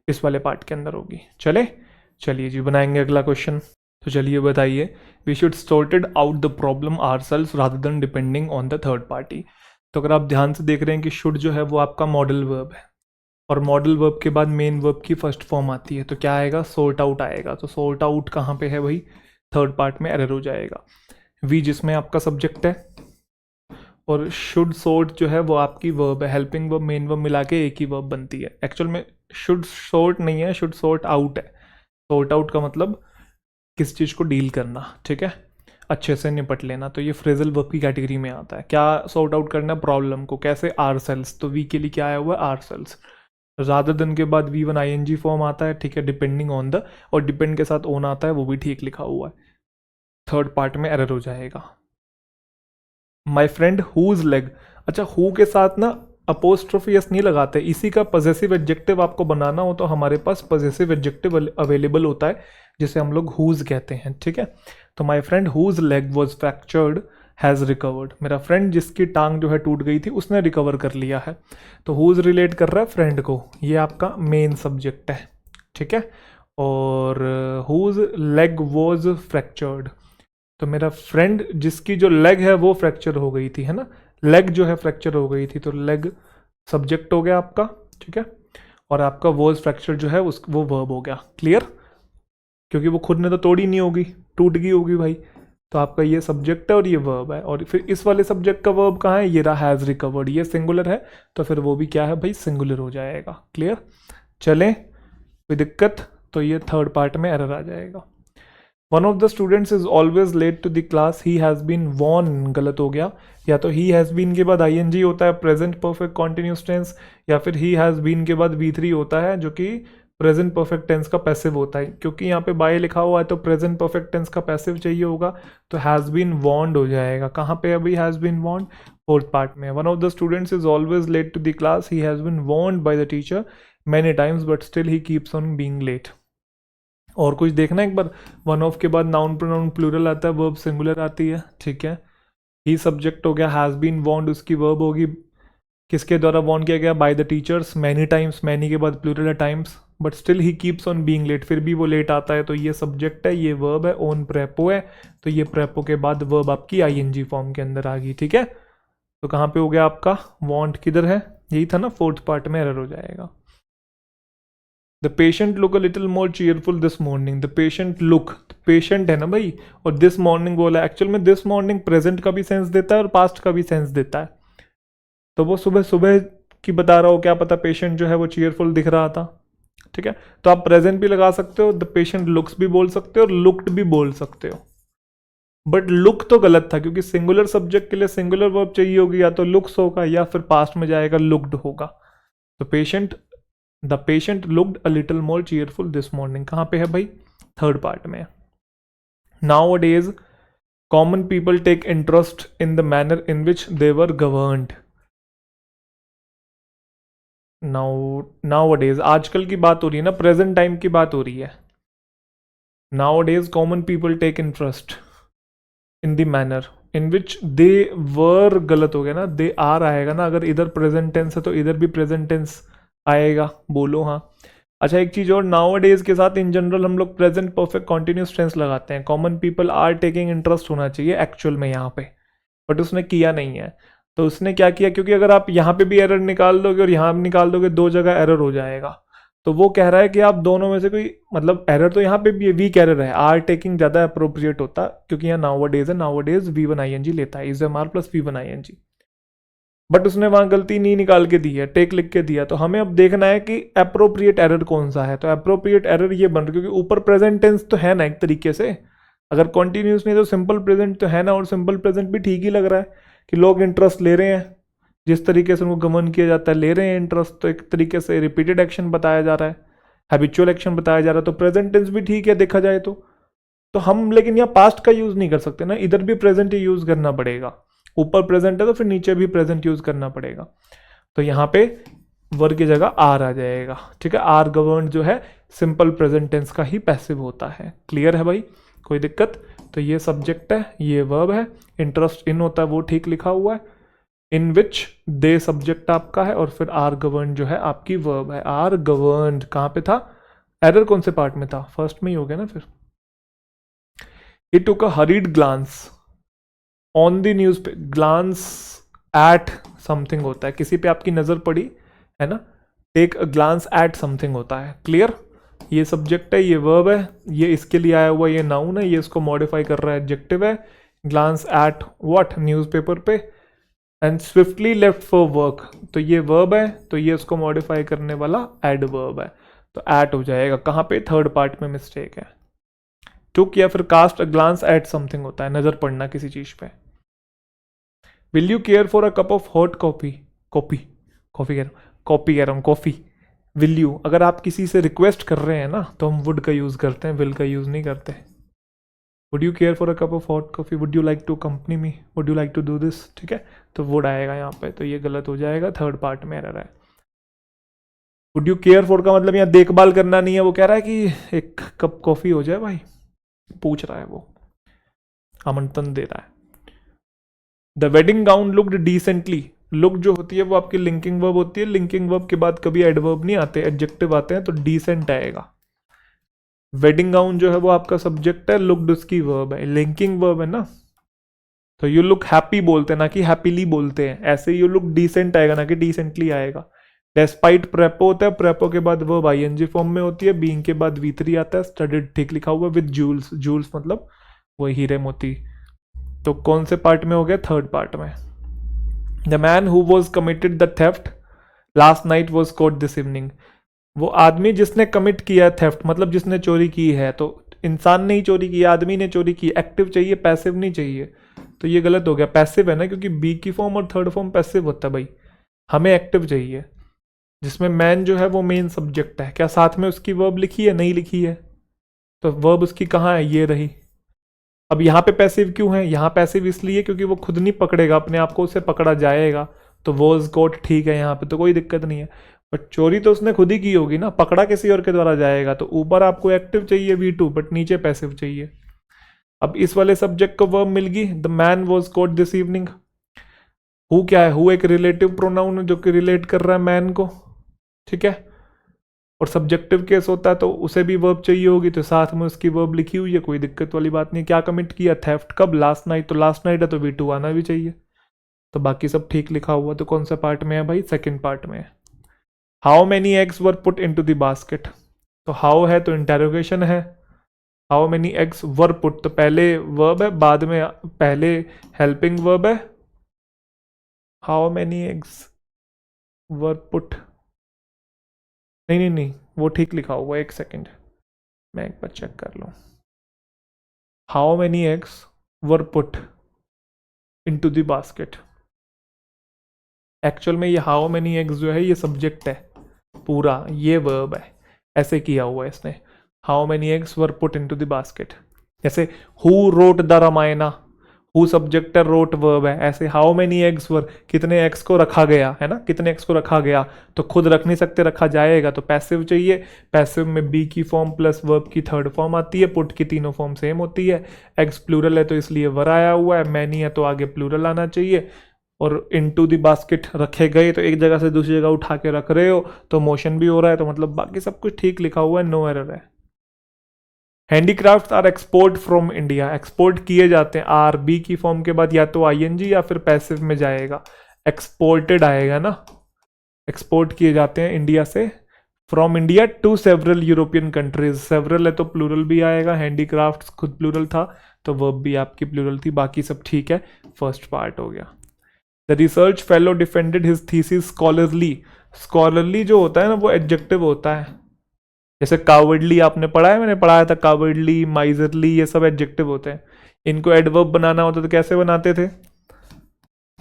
इस वाले पार्ट के अंदर होगी। चलिए जी बनाएंगे अगला क्वेश्चन। तो चलिए बताइए, we should sorted out the problem ourselves rather than depending on the third party. तो अगर आप ध्यान से देख रहे हैं कि शुड जो है वो आपका मॉडल वर्ब है, और मॉडल वर्ब के बाद मेन वर्ब की फर्स्ट फॉर्म आती है, तो क्या आएगा, सॉर्ट आउट आएगा। तो सॉर्ट आउट कहाँ पे है भाई, थर्ड पार्ट में एरर हो जाएगा। वी जिसमें आपका सब्जेक्ट है, और शुड सोट जो है वो आपकी वर्ब है, हेल्पिंग वर्ब मेन वर्ब मिला के एक ही वर्ब बनती है। एक्चुअल में शुड सोट नहीं है, शुड सोट आउट है। सोट आउट का मतलब किस चीज़ को डील करना, ठीक है, अच्छे से निपट लेना। तो ये फ्रेजल वर्ब की कैटेगरी में आता है। क्या सॉर्ट आउट करना प्रॉब्लम को, कैसे, आर सेल्स। तो वी के लिए क्या आया हुआ है, आर सेल्स। रादर देन के बाद V one I N G form आता है, ठीक है, डिपेंडिंग ऑन द, और डिपेंड के साथ ओन आता है, वो भी ठीक लिखा हुआ है। थर्ड पार्ट में एरर हो जाएगा। माई फ्रेंड हुज लेग, अच्छा हु के साथ ना अपोस्ट्रोफी एस नहीं लगाते, इसी का पॉजेसिव एडजेक्टिव आपको बनाना हो तो हमारे पास पॉजेसिव एडजेक्टिव अवेलेबल होता है जिसे हम लोग हुज कहते हैं, ठीक है। तो my friend whose leg was fractured has recovered, मेरा फ्रेंड जिसकी टांग जो है टूट गई थी उसने रिकवर कर लिया है। तो हुज रिलेट कर रहा है फ्रेंड को, ये आपका मेन सब्जेक्ट है, ठीक है। और हुज लेग वॉज फ्रैक्चर्ड, तो मेरा फ्रेंड जिसकी जो लेग है वो फ्रैक्चर हो गई थी, है ना, लेग जो है फ्रैक्चर हो गई थी, तो लेग सब्जेक्ट हो गया आपका, ठीक है। और आपका वॉज फ्रैक्चर जो है उस वो वर्ब हो गया। क्लियर, क्योंकि वो खुद ने तो तोड़ी नहीं होगी, टूट गई होगी भाई। तो आपका ये सब्जेक्ट है और ये वर्ब है। और फिर इस वाले सब्जेक्ट का वर्ब कहाँ है, ये रहा हैज़ रिकवर्ड, ये सिंगुलर है, तो फिर वो भी क्या है भाई, सिंगुलर हो जाएगा। क्लियर, चलें, कोई दिक्कत। तो ये थर्ड पार्ट में एरर आ जाएगा। One of the students is always late to the class, he has been warned, गलत हो गया। या तो ही हैज़ बीन के बाद आईएनजी होता है, प्रेजेंट परफेक्ट कॉन्टिन्यूस टेंस, या फिर ही हैज़ बीन के बाद V3 होता है जो कि प्रेजेंट परफेक्ट टेंस का पैसिव होता है। क्योंकि यहाँ पे बाय लिखा हुआ है तो प्रेजेंट परफेक्ट टेंस का पैसिव चाहिए होगा, तो हैज़ बीन वॉर्नड हो जाएगा। कहाँ पे अभी has been warned, fourth part में। One of the students is always late to the class, he has been warned by the teacher many times but still he keeps on being late. और कुछ देखना एक बार, one of के बाद noun pronoun plural आता है, verb singular आती है, ठीक है। ही सब्जेक्ट हो गया, हैज़ बीन वॉर्नड उसकी वर्ब होगी, किसके द्वारा वॉर्न किया गया, by the teachers, many times, many के बाद प्लूरल है times, but still he keeps on being late, फिर भी वो लेट आता है, तो ये सब्जेक्ट है, ये वर्ब है, ओन प्रेपो है, तो ये प्रेपो के बाद वर्ब आपकी आईएनजी फॉर्म के अंदर आ गई, ठीक है। तो कहाँ पे हो गया आपका, वॉन्ट किधर है, यही था ना, फोर्थ पार्ट में एरर हो जाएगा। The patient look a little more cheerful this morning, the patient look, patient है ना भाई, और दिस मॉर्निंग बोला, एक्चुअल में दिस मॉर्निंग प्रेजेंट का भी सेंस देता है और पास्ट का भी सेंस देता है। तो वो सुबह सुबह की बता रहा हो, क्या पता पेशेंट जो है वो चीयरफुल दिख रहा था, ठीक है। तो आप प्रेजेंट भी लगा सकते हो, द पेशेंट लुक्स भी बोल सकते हो और लुक्ड भी बोल सकते हो। बट लुक तो गलत था, क्योंकि सिंगुलर सब्जेक्ट के लिए सिंगुलर वर्ब चाहिए होगी, या तो लुक्स होगा या फिर पास्ट में जाएगा लुक्ड होगा। तो patient, the patient looked a little more cheerful this morning, कहाँ पे है भाई, थर्ड पार्ट में। Nowadays common people take interest in the manner in which they were governed. Nowadays, आजकल की बात हो रही है ना, प्रेजेंट टाइम की बात हो रही है। Nowadays common people take interest in the manner in which they were, गलत हो गया ना, दे आर आएगा ना, अगर इधर प्रेजेंट टेंस है तो इधर भी प्रेजेंट टेंस आएगा, बोलो हाँ। अच्छा एक चीज और, नाउ डेज के साथ इन जनरल हम लोग प्रेजेंट परफेक्ट कॉन्टिन्यूस टेंस लगाते हैं, common people are taking interest होना चाहिए एक्चुअल में यहाँ पे, बट उसने किया नहीं है। तो उसने क्या किया, क्योंकि अगर आप यहाँ पे भी एरर निकाल दोगे और यहाँ भी निकाल दोगे, दो जगह एरर हो जाएगा। तो वो कह रहा है कि आप दोनों में से कोई, मतलब एरर तो यहाँ पे भी वीक एरर है, आर टेकिंग ज़्यादा अप्रोप्रिएट होता, क्योंकि यहाँ नाउ डेज है, नाउ डेज V1 ING लेता है, is am are plus V1 ING। But उसने वहां गलती नहीं निकाल के दी है, टेक लिख के दिया। तो हमें अब देखना है कि अप्रोप्रिएट एरर कौन सा है। तो अप्रोप्रिएट एरर ये बन रहा है, क्योंकि ऊपर प्रेजेंट टेंस तो है ना एक तरीके से, अगर कॉन्टिन्यूस नहीं तो सिंपल प्रेजेंट तो है ना, और सिंपल प्रेजेंट भी ठीक ही लग रहा है कि लोग इंटरेस्ट ले रहे हैं, जिस तरीके से उनको गमन किया जाता है, ले रहे हैं इंटरेस्ट, तो एक तरीके से रिपीटेड एक्शन बताया जा रहा है, हैबिचुअल एक्शन बताया जा रहा है, तो प्रेजेंट टेंस भी ठीक है देखा जाए तो हम लेकिन यहाँ पास्ट का यूज नहीं कर सकते ना, इधर भी प्रेजेंट ही यूज करना पड़ेगा। ऊपर प्रेजेंट है तो फिर नीचे भी प्रेजेंट यूज करना पड़ेगा। तो यहाँ पे वर की जगह आर आ जाएगा, ठीक है। आर गवर्न जो है सिंपल प्रेजेंट टेंस का ही पैसिव होता है। क्लियर है भाई, कोई दिक्कत। तो ये सब्जेक्ट है, ये वर्ब है, इंटरेस्ट इन होता है वो ठीक लिखा हुआ है, इन विच दे सब्जेक्ट आपका है, और फिर आर गवर्न जो है आपकी वर्ब है। आर गवर्नड कहाँ पे था, एरर कौन से पार्ट में था, फर्स्ट में ही हो गया ना फिर। It took a hurried glance on the news पे, ग्लांस एट समथिंग होता है, किसी पे आपकी नजर पड़ी है ना, take a glance at something होता है। क्लियर, ये सब्जेक्ट है, ये वर्ब है, ये इसके लिए आया हुआ, ये नाउन है, ये इसको मॉडिफाई कर रहा है, एडजेक्टिव है। ग्लांस एट व्हाट, न्यूज़पेपर पे, and swiftly left for work, तो ये वर्ब है, तो ये उसको मॉडिफाई करने वाला एडवर्ब है, तो एट हो जाएगा। कहाँ पे? थर्ड पार्ट में मिस्टेक है। टुक या फिर cast a glance at something होता है, नजर पड़ना किसी चीज पे। Will you care for a cup of hot coffee, coffee coffee कह रहा हूँ कॉफी। विल यू, अगर आप किसी से रिक्वेस्ट कर रहे हैं ना तो हम वुड का यूज करते हैं, विल का यूज नहीं करते। Would you care for a cup of hot coffee, would you like to company me, would you like to do this, ठीक है, तो वुड आएगा यहाँ पे, तो ये गलत हो जाएगा, थर्ड पार्ट में एरर है। वुड यू केयर फॉर का मतलब यहाँ देखभाल करना नहीं है, वो कह रहा है कि एक कप कॉफी हो जाए भाई, पूछ रहा है वो, आमंत्रण दे रहा है। The wedding gown looked decently, look जो होती है वो आपकी लिंकिंग वर्ब होती है, लिंकिंग वर्ब के बाद कभी एडवर्ब नहीं आते, एडजेक्टिव आते हैं, तो डिसेंट आएगा। वेडिंग गाउन जो है वो आपका सब्जेक्ट है, लुक्ड उसकी वर्ब है, लिंकिंग वर्ब है ना, तो यू लुक हैप्पी बोलते हैं ना कि हैप्पीली बोलते हैं, ऐसे यू लुक डिसेंट आएगा ना कि डिसेंटली आएगा। डेस्पाइट प्रेपो होता है, प्रेपो के बाद वर्ब आईएनजी फॉर्म में होती है, बीइंग के बाद V3 आता है, स्टडीड ठीक लिखा हुआ है, विद जूल्स, जूल्स मतलब वो हीरे मोती, तो कौन से पार्ट में हो गया? थर्ड पार्ट में। The man who was committed the theft last night was caught this evening, वो आदमी जिसने कमिट किया थेफ्ट मतलब जिसने चोरी की है, तो इंसान ने ही चोरी की, आदमी ने चोरी की, एक्टिव चाहिए, पैसिव नहीं चाहिए, तो ये गलत हो गया, पैसिव है ना, क्योंकि बी की फॉर्म और थर्ड फॉर्म पैसिव होता है भाई, हमें एक्टिव चाहिए, जिसमें मैन जो है वो मेन सब्जेक्ट है। क्या साथ में उसकी वर्ब लिखी है? नहीं लिखी है, तो वर्ब उसकी कहाँ है? ये रही। अब यहाँ पे पैसिव क्यों है? यहाँ पैसिव इसलिए क्योंकि वो खुद नहीं पकड़ेगा अपने आप को, उसे पकड़ा जाएगा, तो वॉज कोट ठीक है यहाँ पे, तो कोई दिक्कत नहीं है। बट चोरी तो उसने खुद ही की होगी ना, पकड़ा किसी और के द्वारा जाएगा, तो ऊपर आपको एक्टिव चाहिए V2 बट नीचे पैसिव चाहिए। अब इस वाले सब्जेक्ट को वर्ब मिल गई, the man was caught this evening. Who क्या है? हु एक रिलेटिव प्रोनाउन है जो कि रिलेट कर रहा है मैन को, ठीक है, और सब्जेक्टिव केस होता है तो उसे भी वर्ब चाहिए होगी, तो साथ में उसकी वर्ब लिखी हुई है, कोई दिक्कत वाली बात नहीं। क्या कमिट किया? थेफ्ट। कब? लास्ट नाइट, तो लास्ट नाइट है तो V2 आना भी चाहिए, तो बाकी सब ठीक लिखा हुआ। तो कौन सा पार्ट में है भाई? सेकंड पार्ट में है। How many eggs were put into the basket, तो हाउ है तो इंटेरोगेशन है, how many eggs were put तो पहले वर्ब है, बाद में पहले हेल्पिंग वर्ब है, how many eggs were put, नहीं नहीं नहीं वो ठीक लिखा हुआ है, एक सेकेंड मैं एक बार चेक कर लूँ। How many eggs were put into the basket, actual में ये हाउ मेनी एग्स जो है ये सब्जेक्ट है पूरा, ये वर्ब है, ऐसे किया हुआ है इसने, how many eggs were put into the basket. जैसे who wrote the Ramayana, who subject है, रोट वर्ब है, ऐसे हाउ मेनी एग्स वर, कितने एग्स को रखा गया है ना, कितने एग्स को रखा गया, तो खुद रख नहीं सकते, रखा जाएगा, तो पैसिव चाहिए, पैसिव में बी की फॉर्म प्लस वर्ब की थर्ड फॉर्म आती है, पुट की तीनों फॉर्म सेम होती है, एग्स प्लूरल है तो इसलिए वर आया हुआ है, मैनी है तो आगे प्लूरल आना चाहिए, और इनटू द बास्केट रखे गए तो एक जगह से दूसरी जगह उठा के रख रहे हो तो मोशन भी हो रहा है, तो मतलब बाकी सब कुछ ठीक लिखा हुआ है, नो एरर है। Handicrafts are export from India, export किए जाते हैं, आर बी की फॉर्म के बाद या तो आईएनजी या फिर पैसिव में जाएगा, एक्सपोर्टेड आएगा ना, एक्सपोर्ट किए जाते हैं इंडिया से, from India to several European countries, several है तो प्लूरल भी आएगा, हैंडीक्राफ्ट्स खुद प्लूरल था तो वर्ब भी आपकी प्लूरल थी, बाकी सब ठीक है, फर्स्ट पार्ट हो गया। The research fellow defended his thesis scholarly, scholarly जो होता है ना वो एडजेक्टिव होता है, जैसे कावर्डली आपने पढ़ा है, मैंने पढ़ाया था, कावर्डली, माइजरली, ये सब एडजेक्टिव होते हैं, इनको एडवर्ब बनाना होता तो कैसे बनाते थे?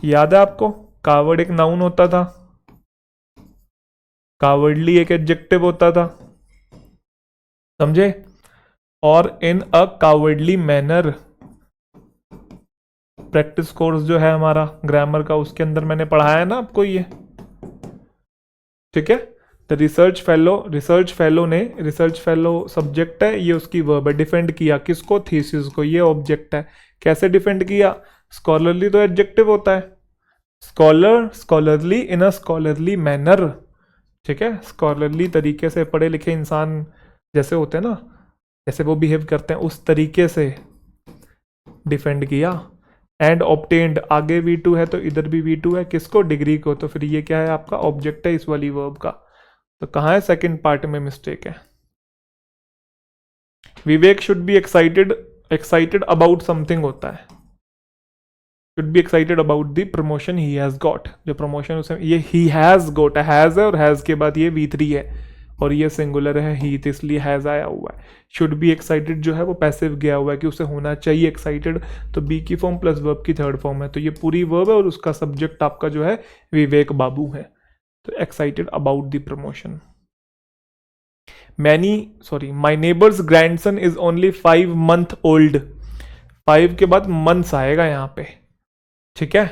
याद है आपको? कावर्ड एक नाउन होता था, कावर्डली एक एडजेक्टिव होता था, समझे, और इन अ कावर्डली मैनर, प्रैक्टिस कोर्स जो है हमारा ग्रामर का उसके अंदर मैंने पढ़ाया ना आपको ये, ठीक है। द रिसर्च फेलो ने, रिसर्च फेलो सब्जेक्ट है, ये उसकी वर्ब है, डिफेंड किया किसको? थीसिस को, ये ऑब्जेक्ट है, कैसे डिफेंड किया? स्कॉलरली तो एडजेक्टिव होता है, स्कॉलर, स्कॉलरली, इन अ स्कॉलरली मैनर, ठीक है, स्कॉलरली तरीके से, पढ़े लिखे इंसान जैसे होते हैं ना, जैसे वो बिहेव करते हैं उस तरीके से डिफेंड किया। एंड ऑब्टेन्ड, आगे V2 है तो इधर भी V2 है, किसको? डिग्री को, तो फिर ये क्या है आपका? ऑब्जेक्ट है इस वाली वर्ब का, तो कहाँ है? सेकंड पार्ट में मिस्टेक है। Vivek should be excited, excited about something होता है, should be excited about the promotion he has got, जो प्रमोशन उसे, ये ही हैज़ गॉट, हैज़ है और हैज़ के बाद ये V3 है और ये सिंगुलर है ही, तो इसलिए हैज़ आया हुआ है। शुड बी एक्साइटेड जो है वो पैसिव गया हुआ है कि उसे होना चाहिए एक्साइटेड, तो बी की फॉर्म प्लस वर्ब की थर्ड फॉर्म है, तो ये पूरी वर्ब है और उसका सब्जेक्ट आपका जो है विवेक बाबू है, तो excited about the promotion. My neighbours grandson is only 5 month old, 5 के बाद मंथ्स आएगा यहाँ पे, ठीक है।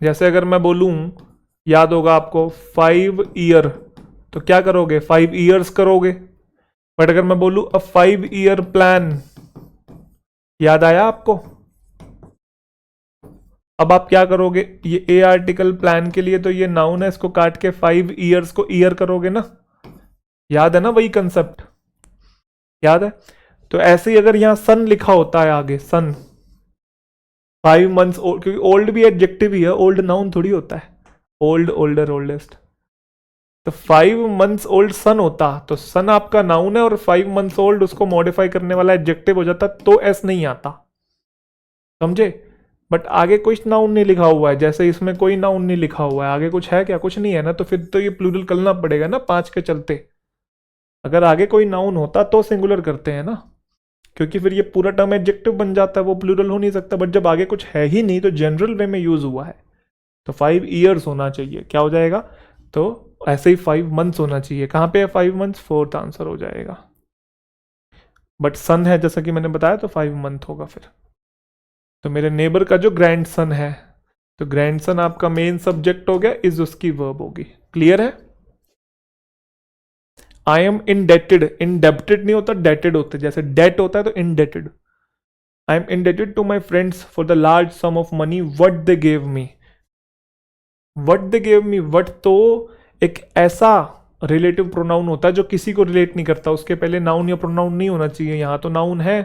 जैसे अगर मैं बोलूं, याद होगा आपको 5 ईयर, तो क्या करोगे 5 ईयर्स करोगे, बट अगर मैं बोलूं अ 5 ईयर प्लान, याद आया आपको, अब आप क्या करोगे, ये ए आर्टिकल प्लान के लिए तो ये नाउन है, इसको काट के 5 ईयर्स को ईयर करोगे ना, याद है ना वही कंसेप्ट, याद है। तो ऐसे ही अगर यहां सन लिखा होता है आगे, सन 5 months ओल्ड, क्योंकि ओल्ड भी एडजेक्टिव ही है, ओल्ड नाउन थोड़ी होता है, ओल्ड, ओल्डर, ओल्डेस्ट, तो 5 months ओल्ड सन होता, तो सन आपका नाउन है और 5 months ओल्ड उसको मॉडिफाई करने वाला एडजेक्टिव हो जाता, तो एस नहीं आता, समझे। बट आगे कुछ नाउन नहीं लिखा हुआ है, जैसे इसमें कोई नाउन नहीं लिखा हुआ है, आगे कुछ है क्या, कुछ नहीं है ना, तो फिर तो ये प्लूरल करना पड़ेगा ना 5 के चलते। अगर आगे कोई नाउन होता तो सिंगुलर करते हैं ना, क्योंकि फिर ये पूरा टर्म एडजेक्टिव बन जाता है, वो प्लूरल हो नहीं सकता, बट जब आगे कुछ है ही नहीं तो जनरल वे में यूज हुआ है, तो 5 ईयर्स होना चाहिए, क्या हो जाएगा, तो ऐसे ही 5 months होना चाहिए, कहाँ पे है 5 months, फोर्थ आंसर हो जाएगा, बट सन है जैसा कि मैंने बताया तो 5 month होगा फिर। तो मेरे नेबर का जो ग्रैंडसन है, तो ग्रैंडसन आपका मेन सब्जेक्ट हो गया, इज उसकी वर्ब होगी, क्लियर है। आई एम इनडेटेड, इनडेप्टेड नहीं होता, डेटेड होता है, जैसे डेट होता है तो indebted, I am indebted to my friends for the large sum of money what they gave me, what they gave me, what तो एक ऐसा रिलेटिव प्रोनाउन होता है जो किसी को रिलेट नहीं करता, उसके पहले नाउन या प्रोनाउन नहीं होना चाहिए, यहां तो नाउन है,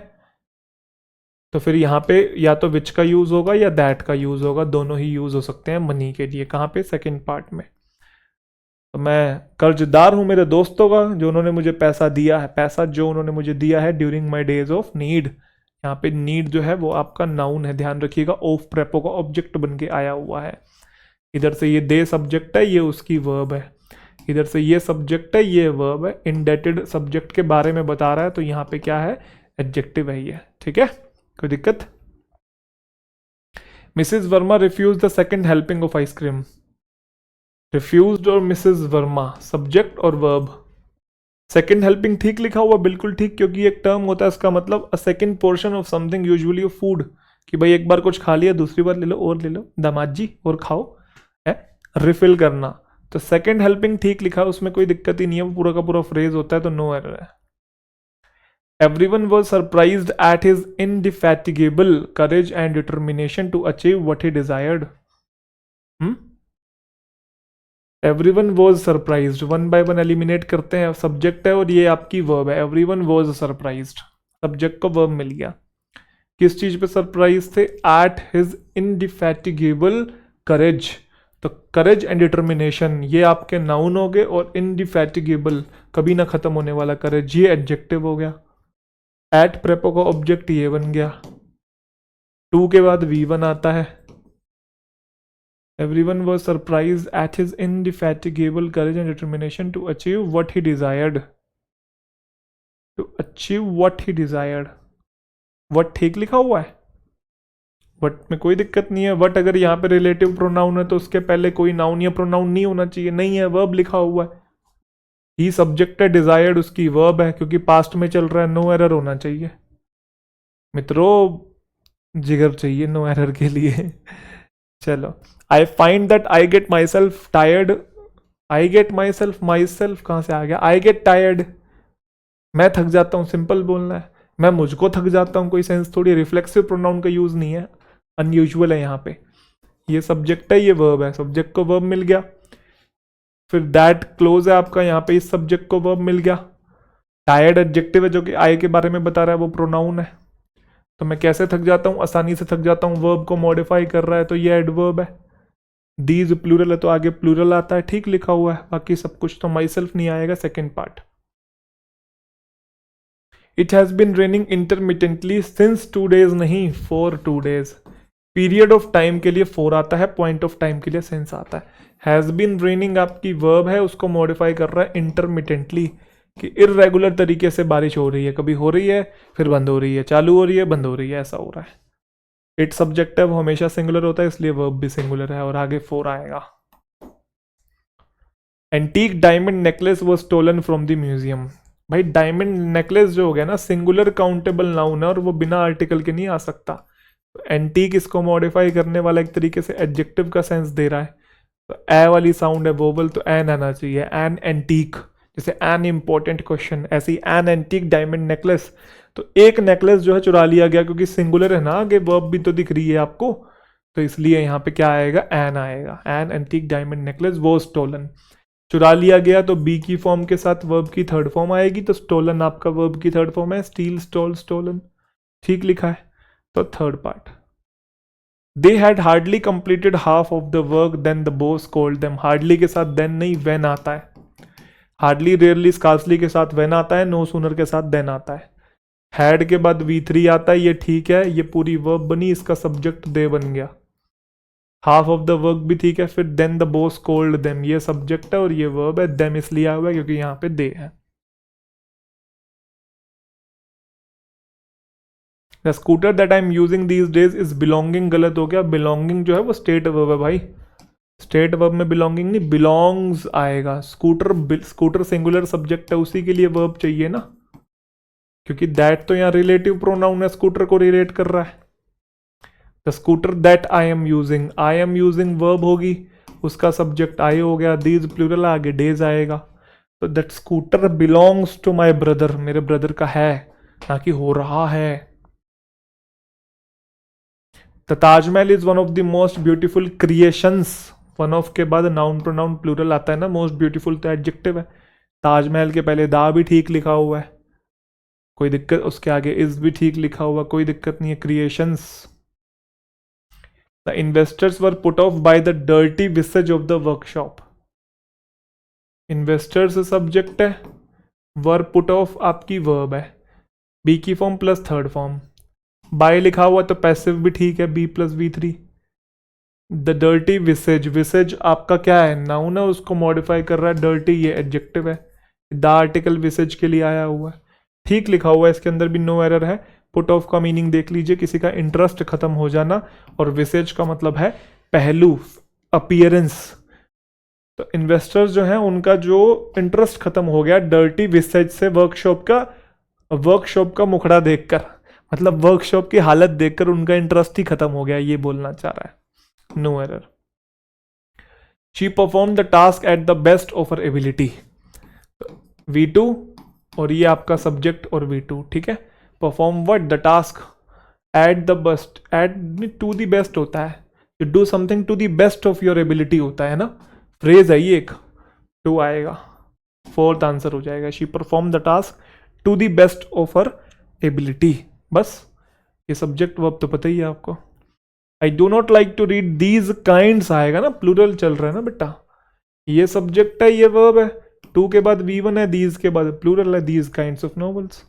तो फिर यहाँ पे या तो विच का यूज होगा या दैट का यूज होगा, दोनों ही यूज हो सकते हैं मनी के लिए, कहाँ पे, सेकंड पार्ट में। तो मैं कर्जदार हूं मेरे दोस्तों का जो उन्होंने मुझे पैसा दिया है, पैसा जो उन्होंने मुझे दिया है during my days of need, यहाँ पे नीड जो है वो आपका नाउन है, ध्यान रखिएगा, ऑफ प्रेपो का ऑब्जेक्ट बन के आया हुआ है, इधर से ये दे सब्जेक्ट है, ये उसकी वर्ब है, इधर से ये सब्जेक्ट है, ये वर्ब है, इंडेटेड सब्जेक्ट के बारे में बता रहा है, तो यहाँ पे क्या है, एडजेक्टिव है ये, ठीक है, कोई दिक्कत। Mrs Varma refuse the second helping of ice cream, refused और मिसेज वर्मा, सब्जेक्ट और वर्ब, सेकंड हेल्पिंग ठीक लिखा हुआ, बिल्कुल ठीक, क्योंकि एक टर्म होता है इसका मतलब a second portion of something, usually of food, कि भाई एक बार कुछ खा लिया दूसरी बार ले लो और ले लो, दामाद जी और खाओ, है रिफिल करना, तो सेकंड हेल्पिंग ठीक लिखा, उसमें कोई दिक्कत ही नहीं है, वो पूरा का पूरा फ्रेज होता है, तो नो एरर है। Everyone was surprised at his indefatigable courage and determination to achieve what he desired. Everyone was surprised, one by one eliminate करते हैं, सब्जेक्ट है और ये आपकी वर्ब है, everyone was surprised, सब्जेक्ट को वर्ब मिल गया, किस चीज पे सरप्राइज थे, at his indefatigable courage, तो करेज एंड डिटर्मिनेशन ये आपके नाउन हो गए, और indefatigable कभी ना खत्म होने वाला करेज ये एडजेक्टिव हो गया, एट प्रेपो का ऑब्जेक्ट ये बन गया, टू के बाद V1 आता है, everyone was surprised at his indefatigable courage and determination to achieve what he desired, to achieve what he desired, what ठीक लिखा हुआ है, वट में कोई दिक्कत नहीं है, वट अगर यहाँ पे रिलेटिव प्रोनाउन है तो उसके पहले कोई नाउन या प्रोनाउन नहीं होना चाहिए, नहीं है, वर्ब लिखा हुआ है, ही सब्जेक्ट है, डिजायर्ड उसकी वर्ब है, क्योंकि पास्ट में चल रहा है, नो एरर होना चाहिए मित्रों, जिगर चाहिए नो एरर के लिए। चलो, I find that I get my self tired, I get my self कहाँ से आ गया, आई गेट टायर्ड, मैं थक जाता हूँ, सिंपल बोलना है, मैं मुझको थक जाता हूँ, कोई सेंस थोड़ी, रिफ्लेक्सिव प्रोनाउन का यूज नहीं है, अनयूजुअल है यहाँ पे, ये सब्जेक्ट है, ये वर्ब है, सब्जेक्ट को वर्ब मिल गया, फिर दैट क्लोज है आपका, यहाँ पे इस सब्जेक्ट को वर्ब मिल गया, टायर्ड एडजेक्टिव है जो कि आई के बारे में बता रहा है, वो प्रोनाउन है, तो मैं कैसे थक जाता हूँ, आसानी से थक जाता हूँ, वर्ब को मॉडिफाई कर रहा है तो ये एडवर्ब है, दीज प्लूरल है तो आगे प्लूरल आता है, ठीक लिखा हुआ है, बाकी सब कुछ तो माई सेल्फ नहीं आएगा, second part. It has been raining intermittently since 2 days नहीं 4 2 days, पीरियड ऑफ टाइम के लिए फोर आता है, पॉइंट ऑफ टाइम के लिए सिंस आता है। हैज़ बीन रेनिंग आपकी वर्ब है, उसको मॉडिफाई कर रहा है इंटरमिटेंटली, कि इर्रेगुलर तरीके से बारिश हो रही है, कभी हो रही है फिर बंद हो रही है, चालू हो रही है बंद हो रही है, ऐसा हो रहा है। इट सब्जेक्ट है, वो हमेशा सिंगुलर होता है, इसलिए वर्ब भी सिंगुलर है, और आगे फोर आएगा। एंटीक डायमंड नेकलेस वो स्टोलन फ्रॉम द म्यूजियम। भाई डायमंड नेकलेस जो हो गया ना, सिंगुलर काउंटेबल नाउन है और वो बिना आर्टिकल के नहीं आ सकता। एंटीक इसको मॉडिफाई करने वाला एक तरीके से एडजेक्टिव का सेंस दे रहा है, तो ए वाली साउंड है वोवल, तो एन आना चाहिए, एन एंटीक। जैसे एन इंपॉर्टेंट क्वेश्चन, ऐसे ही एन एंटीक डायमंड नेकलेस, तो एक नेकलेस जो है चुरा लिया गया, क्योंकि सिंगुलर है ना, आगे वर्ब भी तो दिख रही है आपको, तो इसलिए यहाँ पे क्या आएगा, एन आएगा। एन एंटीक डायमंड नेकलेस वो स्टोलन, चुरा लिया गया, तो बी की फॉर्म के साथ वर्ब की थर्ड फॉर्म आएगी, तो स्टोलन आपका वर्ब की थर्ड फॉर्म है, स्टील स्टोल स्टोलन, ठीक लिखा है। तो third part, they had hardly completed half of the work then the boss called them. Hardly के साथ देन नहीं, वेन आता है। हार्डली, रेयरली, स्कार्सली के साथ वेन आता है, नो सूनर के साथ देन आता है। हैड के बाद V3 आता है, ये ठीक है, ये पूरी वर्ब बनी, इसका सब्जेक्ट दे बन गया। हाफ ऑफ द वर्क भी ठीक है, फिर then the boss called them, ये सब्जेक्ट है और ये वर्ब है, देम इसलिए आया हुआ है क्योंकि यहाँ पे दे है। The scooter that I am using these days is belonging, गलत हो गया, बिलोंगिंग जो है वो स्टेट वर्ब है भाई, स्टेट वर्ब में बिलोंगिंग नहीं, बिलोंग्स आएगा। स्कूटर, स्कूटर सिंगुलर सब्जेक्ट है, उसी के लिए वर्ब चाहिए ना, क्योंकि दैट तो यहाँ रिलेटिव प्रोनाउन है, स्कूटर को रिलेट कर रहा है। The scooter that I am using verb होगी, उसका सब्जेक्ट आई हो गया, दीज प्लूरल आगे डेज आएगा। तो that scooter belongs to my brother, मेरे ब्रदर का है, ना कि हो रहा है। The Taj Mahal is one of the most beautiful creations, one of के बाद नाउन प्रोनाउन प्लूरल आता है ना, मोस्ट ब्यूटीफुल तो एडजेक्टिव है, ताजमहल के पहले दा भी ठीक लिखा हुआ है, कोई दिक्कत, उसके आगे इज भी ठीक लिखा हुआ, कोई दिक्कत नहीं है। Creations, the investors were put off by the dirty vices of the workshop. Investors subject है, वर पुट ऑफ आपकी वर्ब है, बी की form plus third form, by लिखा हुआ तो पैसिव भी ठीक है, be plus V3। The dirty vices, vices आपका क्या है, नाउन है, उसको मॉडिफाई कर रहा है, डर्टी ये एडजेक्टिव है, द आर्टिकल विसेज के लिए आया हुआ है, ठीक लिखा हुआ है, इसके अंदर भी नो एरर है। पुट ऑफ का मीनिंग देख लीजिए, किसी का इंटरेस्ट खत्म हो जाना, और विसेज का मतलब है पहलू, अपीयरेंस। तो इन्वेस्टर्स जो हैं उनका जो इंटरेस्ट खत्म हो गया डर्टी विसेज से, वर्कशॉप का मुखड़ा देखकर, मतलब वर्कशॉप की हालत देखकर उनका इंटरेस्ट ही खत्म हो गया, ये बोलना चाह रहा है, no error. She perform the task at the best of her ability, V2 और ये आपका सब्जेक्ट और V2, ठीक है। Perform what, the task, at the best, at to the best होता है, to do something to the best of your ability होता है ना, फ्रेज है ये एक, टू आएगा, फोर्थ आंसर हो जाएगा। She perform the task to the best of her ability, बस ये सब्जेक्ट वर्ब तो पता ही है आपको। I do not like to read these kinds आएगा ना, प्लूरल चल रहा है ना बेटा, ये सब्जेक्ट है, ये वर्ब है, टू के बाद V1 है, दीज के बाद प्लूरल है, these kinds of novels.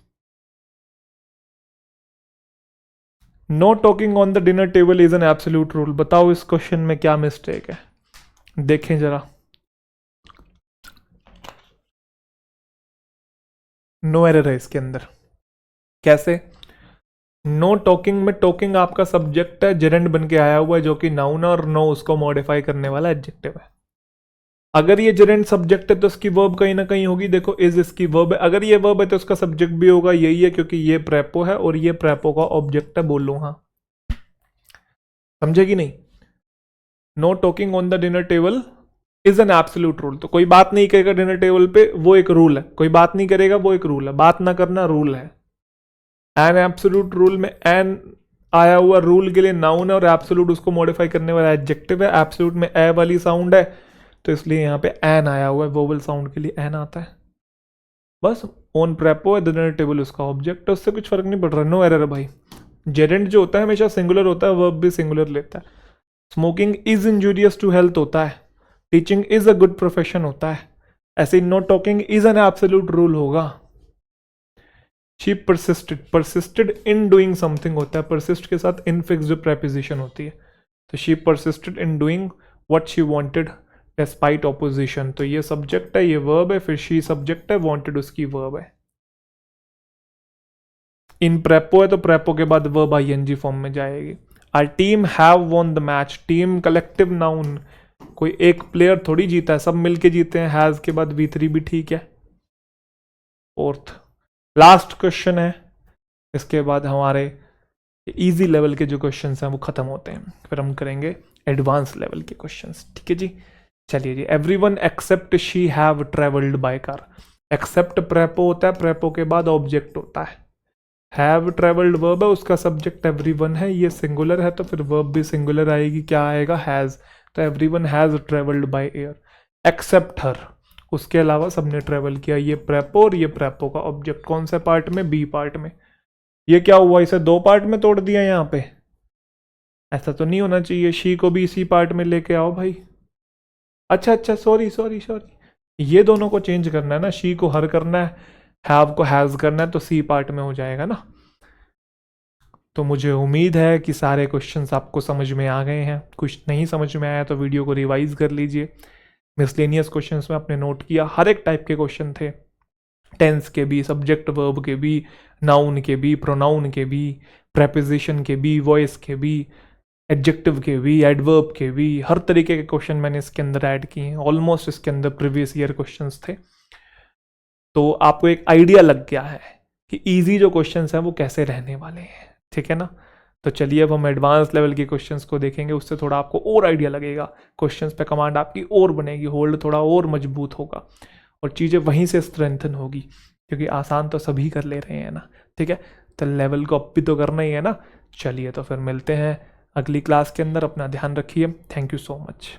Know talking on the dinner table is an absolute rule, बताओ इस क्वेश्चन में क्या मिस्टेक है, देखें जरा। नो एरर है इसके अंदर, कैसे? नो टॉकिंग में टॉकिंग आपका सब्जेक्ट है, जेरेंड बन के आया हुआ है, जो कि नाउन है, और नो उसको मॉडिफाई करने वाला एडजेक्टिव है। अगर ये जेरेंड सब्जेक्ट है तो इसकी वर्ब कहीं ना कहीं होगी, देखो इज इसकी वर्ब है, अगर ये वर्ब है तो इसका सब्जेक्ट भी होगा, यही है, क्योंकि ये प्रेपो है और ये प्रेपो का ऑब्जेक्ट है, बोल लो हाँ, समझे कि नहीं। Know talking on the dinner table is an absolute rule, तो कोई बात नहीं करेगा डिनर टेबल पे, वो एक रूल है, कोई बात नहीं करेगा वो एक रूल है, बात ना करना रूल है। एन एब्सोल्यूट रूल में एन आया हुआ रूल के लिए नाउन है, और एब्सोल्यूट उसको मॉडिफाई करने वाला एडजेक्टिव है, एब्सोल्यूट में ए वाली साउंड है, तो इसलिए यहाँ पे एन आया हुआ है, वोवल साउंड के लिए एन आता है, बस। ऑन प्रेपो है, डिनर टेबल उसका ऑब्जेक्ट है, उससे कुछ फर्क नहीं पड़ रहा, नो एरर है भाई। जेरेंट जो होता है हमेशा सिंगुलर होता है, वर्ब भी सिंगुलर लेता है। Smoking is injurious to health होता है, teaching is a good profession होता है, ऐसे no talking is an absolute rule होगा। She persisted in doing something होता है, परसिस्ट के साथ इनफिक्स्ड प्रेपोजिशन होती है, तो she persisted in doing what she wanted despite opposition, तो ये सब्जेक्ट है, ये वर्ब है, फिर शी सब्जेक्ट है, वांटेड उसकी वर्ब है। इन प्रेपो है तो प्रेपो के बाद वर्ब आईएनजी फॉर्म में जाएगी। Our team have won the match, team collective noun, कोई एक प्लेयर थोड़ी जीता है, सब मिलके जीते हैं, हैज के बाद V3 भी ठीक है। फोर्थ लास्ट क्वेश्चन है, इसके बाद हमारे इजी लेवल के जो क्वेश्चंस हैं वो खत्म होते हैं, फिर हम करेंगे एडवांस लेवल के क्वेश्चंस, ठीक है जी। चलिए जी, everyone except she have travelled by car, except prepo होता है, प्रेपो के बाद ऑब्जेक्ट होता है, हैव ट्रेवल्ड वर्ब है, उसका सब्जेक्ट एवरीवन है, ये सिंगुलर है तो फिर वर्ब भी सिंगुलर आएगी, क्या आएगा, हैज, तो everyone has travelled by air, except her, उसके अलावा सबने ट्रेवल किया, ये प्रेपो और ये प्रेपो का ऑब्जेक्ट कौन से पार्ट में, बी पार्ट में। ये क्या हुआ, इसे दो पार्ट में तोड़ दिया यहाँ पे, ऐसा तो नहीं होना चाहिए, शी को भी इसी पार्ट में लेके आओ भाई। अच्छा सॉरी, ये दोनों को चेंज करना है ना, शी को हर करना है, हैव को हैज करना है, तो सी पार्ट में हो जाएगा ना। तो मुझे उम्मीद है कि सारे क्वेश्चंस आपको समझ में आ गए हैं, कुछ नहीं समझ में आया तो वीडियो को रिवाइज कर लीजिए। मिसलेनियस क्वेश्चंस में आपने नोट किया, हर एक टाइप के क्वेश्चन थे, टेंस के भी, सब्जेक्ट वर्ब के भी, नाउन के भी, प्रोनाउन के भी, प्रेपोजिशन के भी, वॉइस के भी, एडजेक्टिव के भी, एडवर्ब के भी, हर तरीके के क्वेश्चन मैंने इसके अंदर ऐड किए हैं। ऑलमोस्ट इसके अंदर प्रीवियस ईयर क्वेश्चंस थे, तो आपको एक आइडिया लग गया है कि इजी जो क्वेश्चंस हैं वो कैसे रहने वाले हैं, ठीक है ना। तो चलिए अब हम एडवांस लेवल के क्वेश्चंस को देखेंगे, उससे थोड़ा आपको और आइडिया लगेगा, क्वेश्चंस पे कमांड आपकी और बनेगी, होल्ड थोड़ा और मजबूत होगा और चीज़ें वहीं से स्ट्रेंथन होगी, क्योंकि आसान तो सभी कर ले रहे हैं ना, ठीक है। तो लेवल को अप भी तो करना ही है ना। चलिए तो फिर मिलते हैं अगली क्लास के अंदर, अपना ध्यान रखिए, थैंक यू सो मच।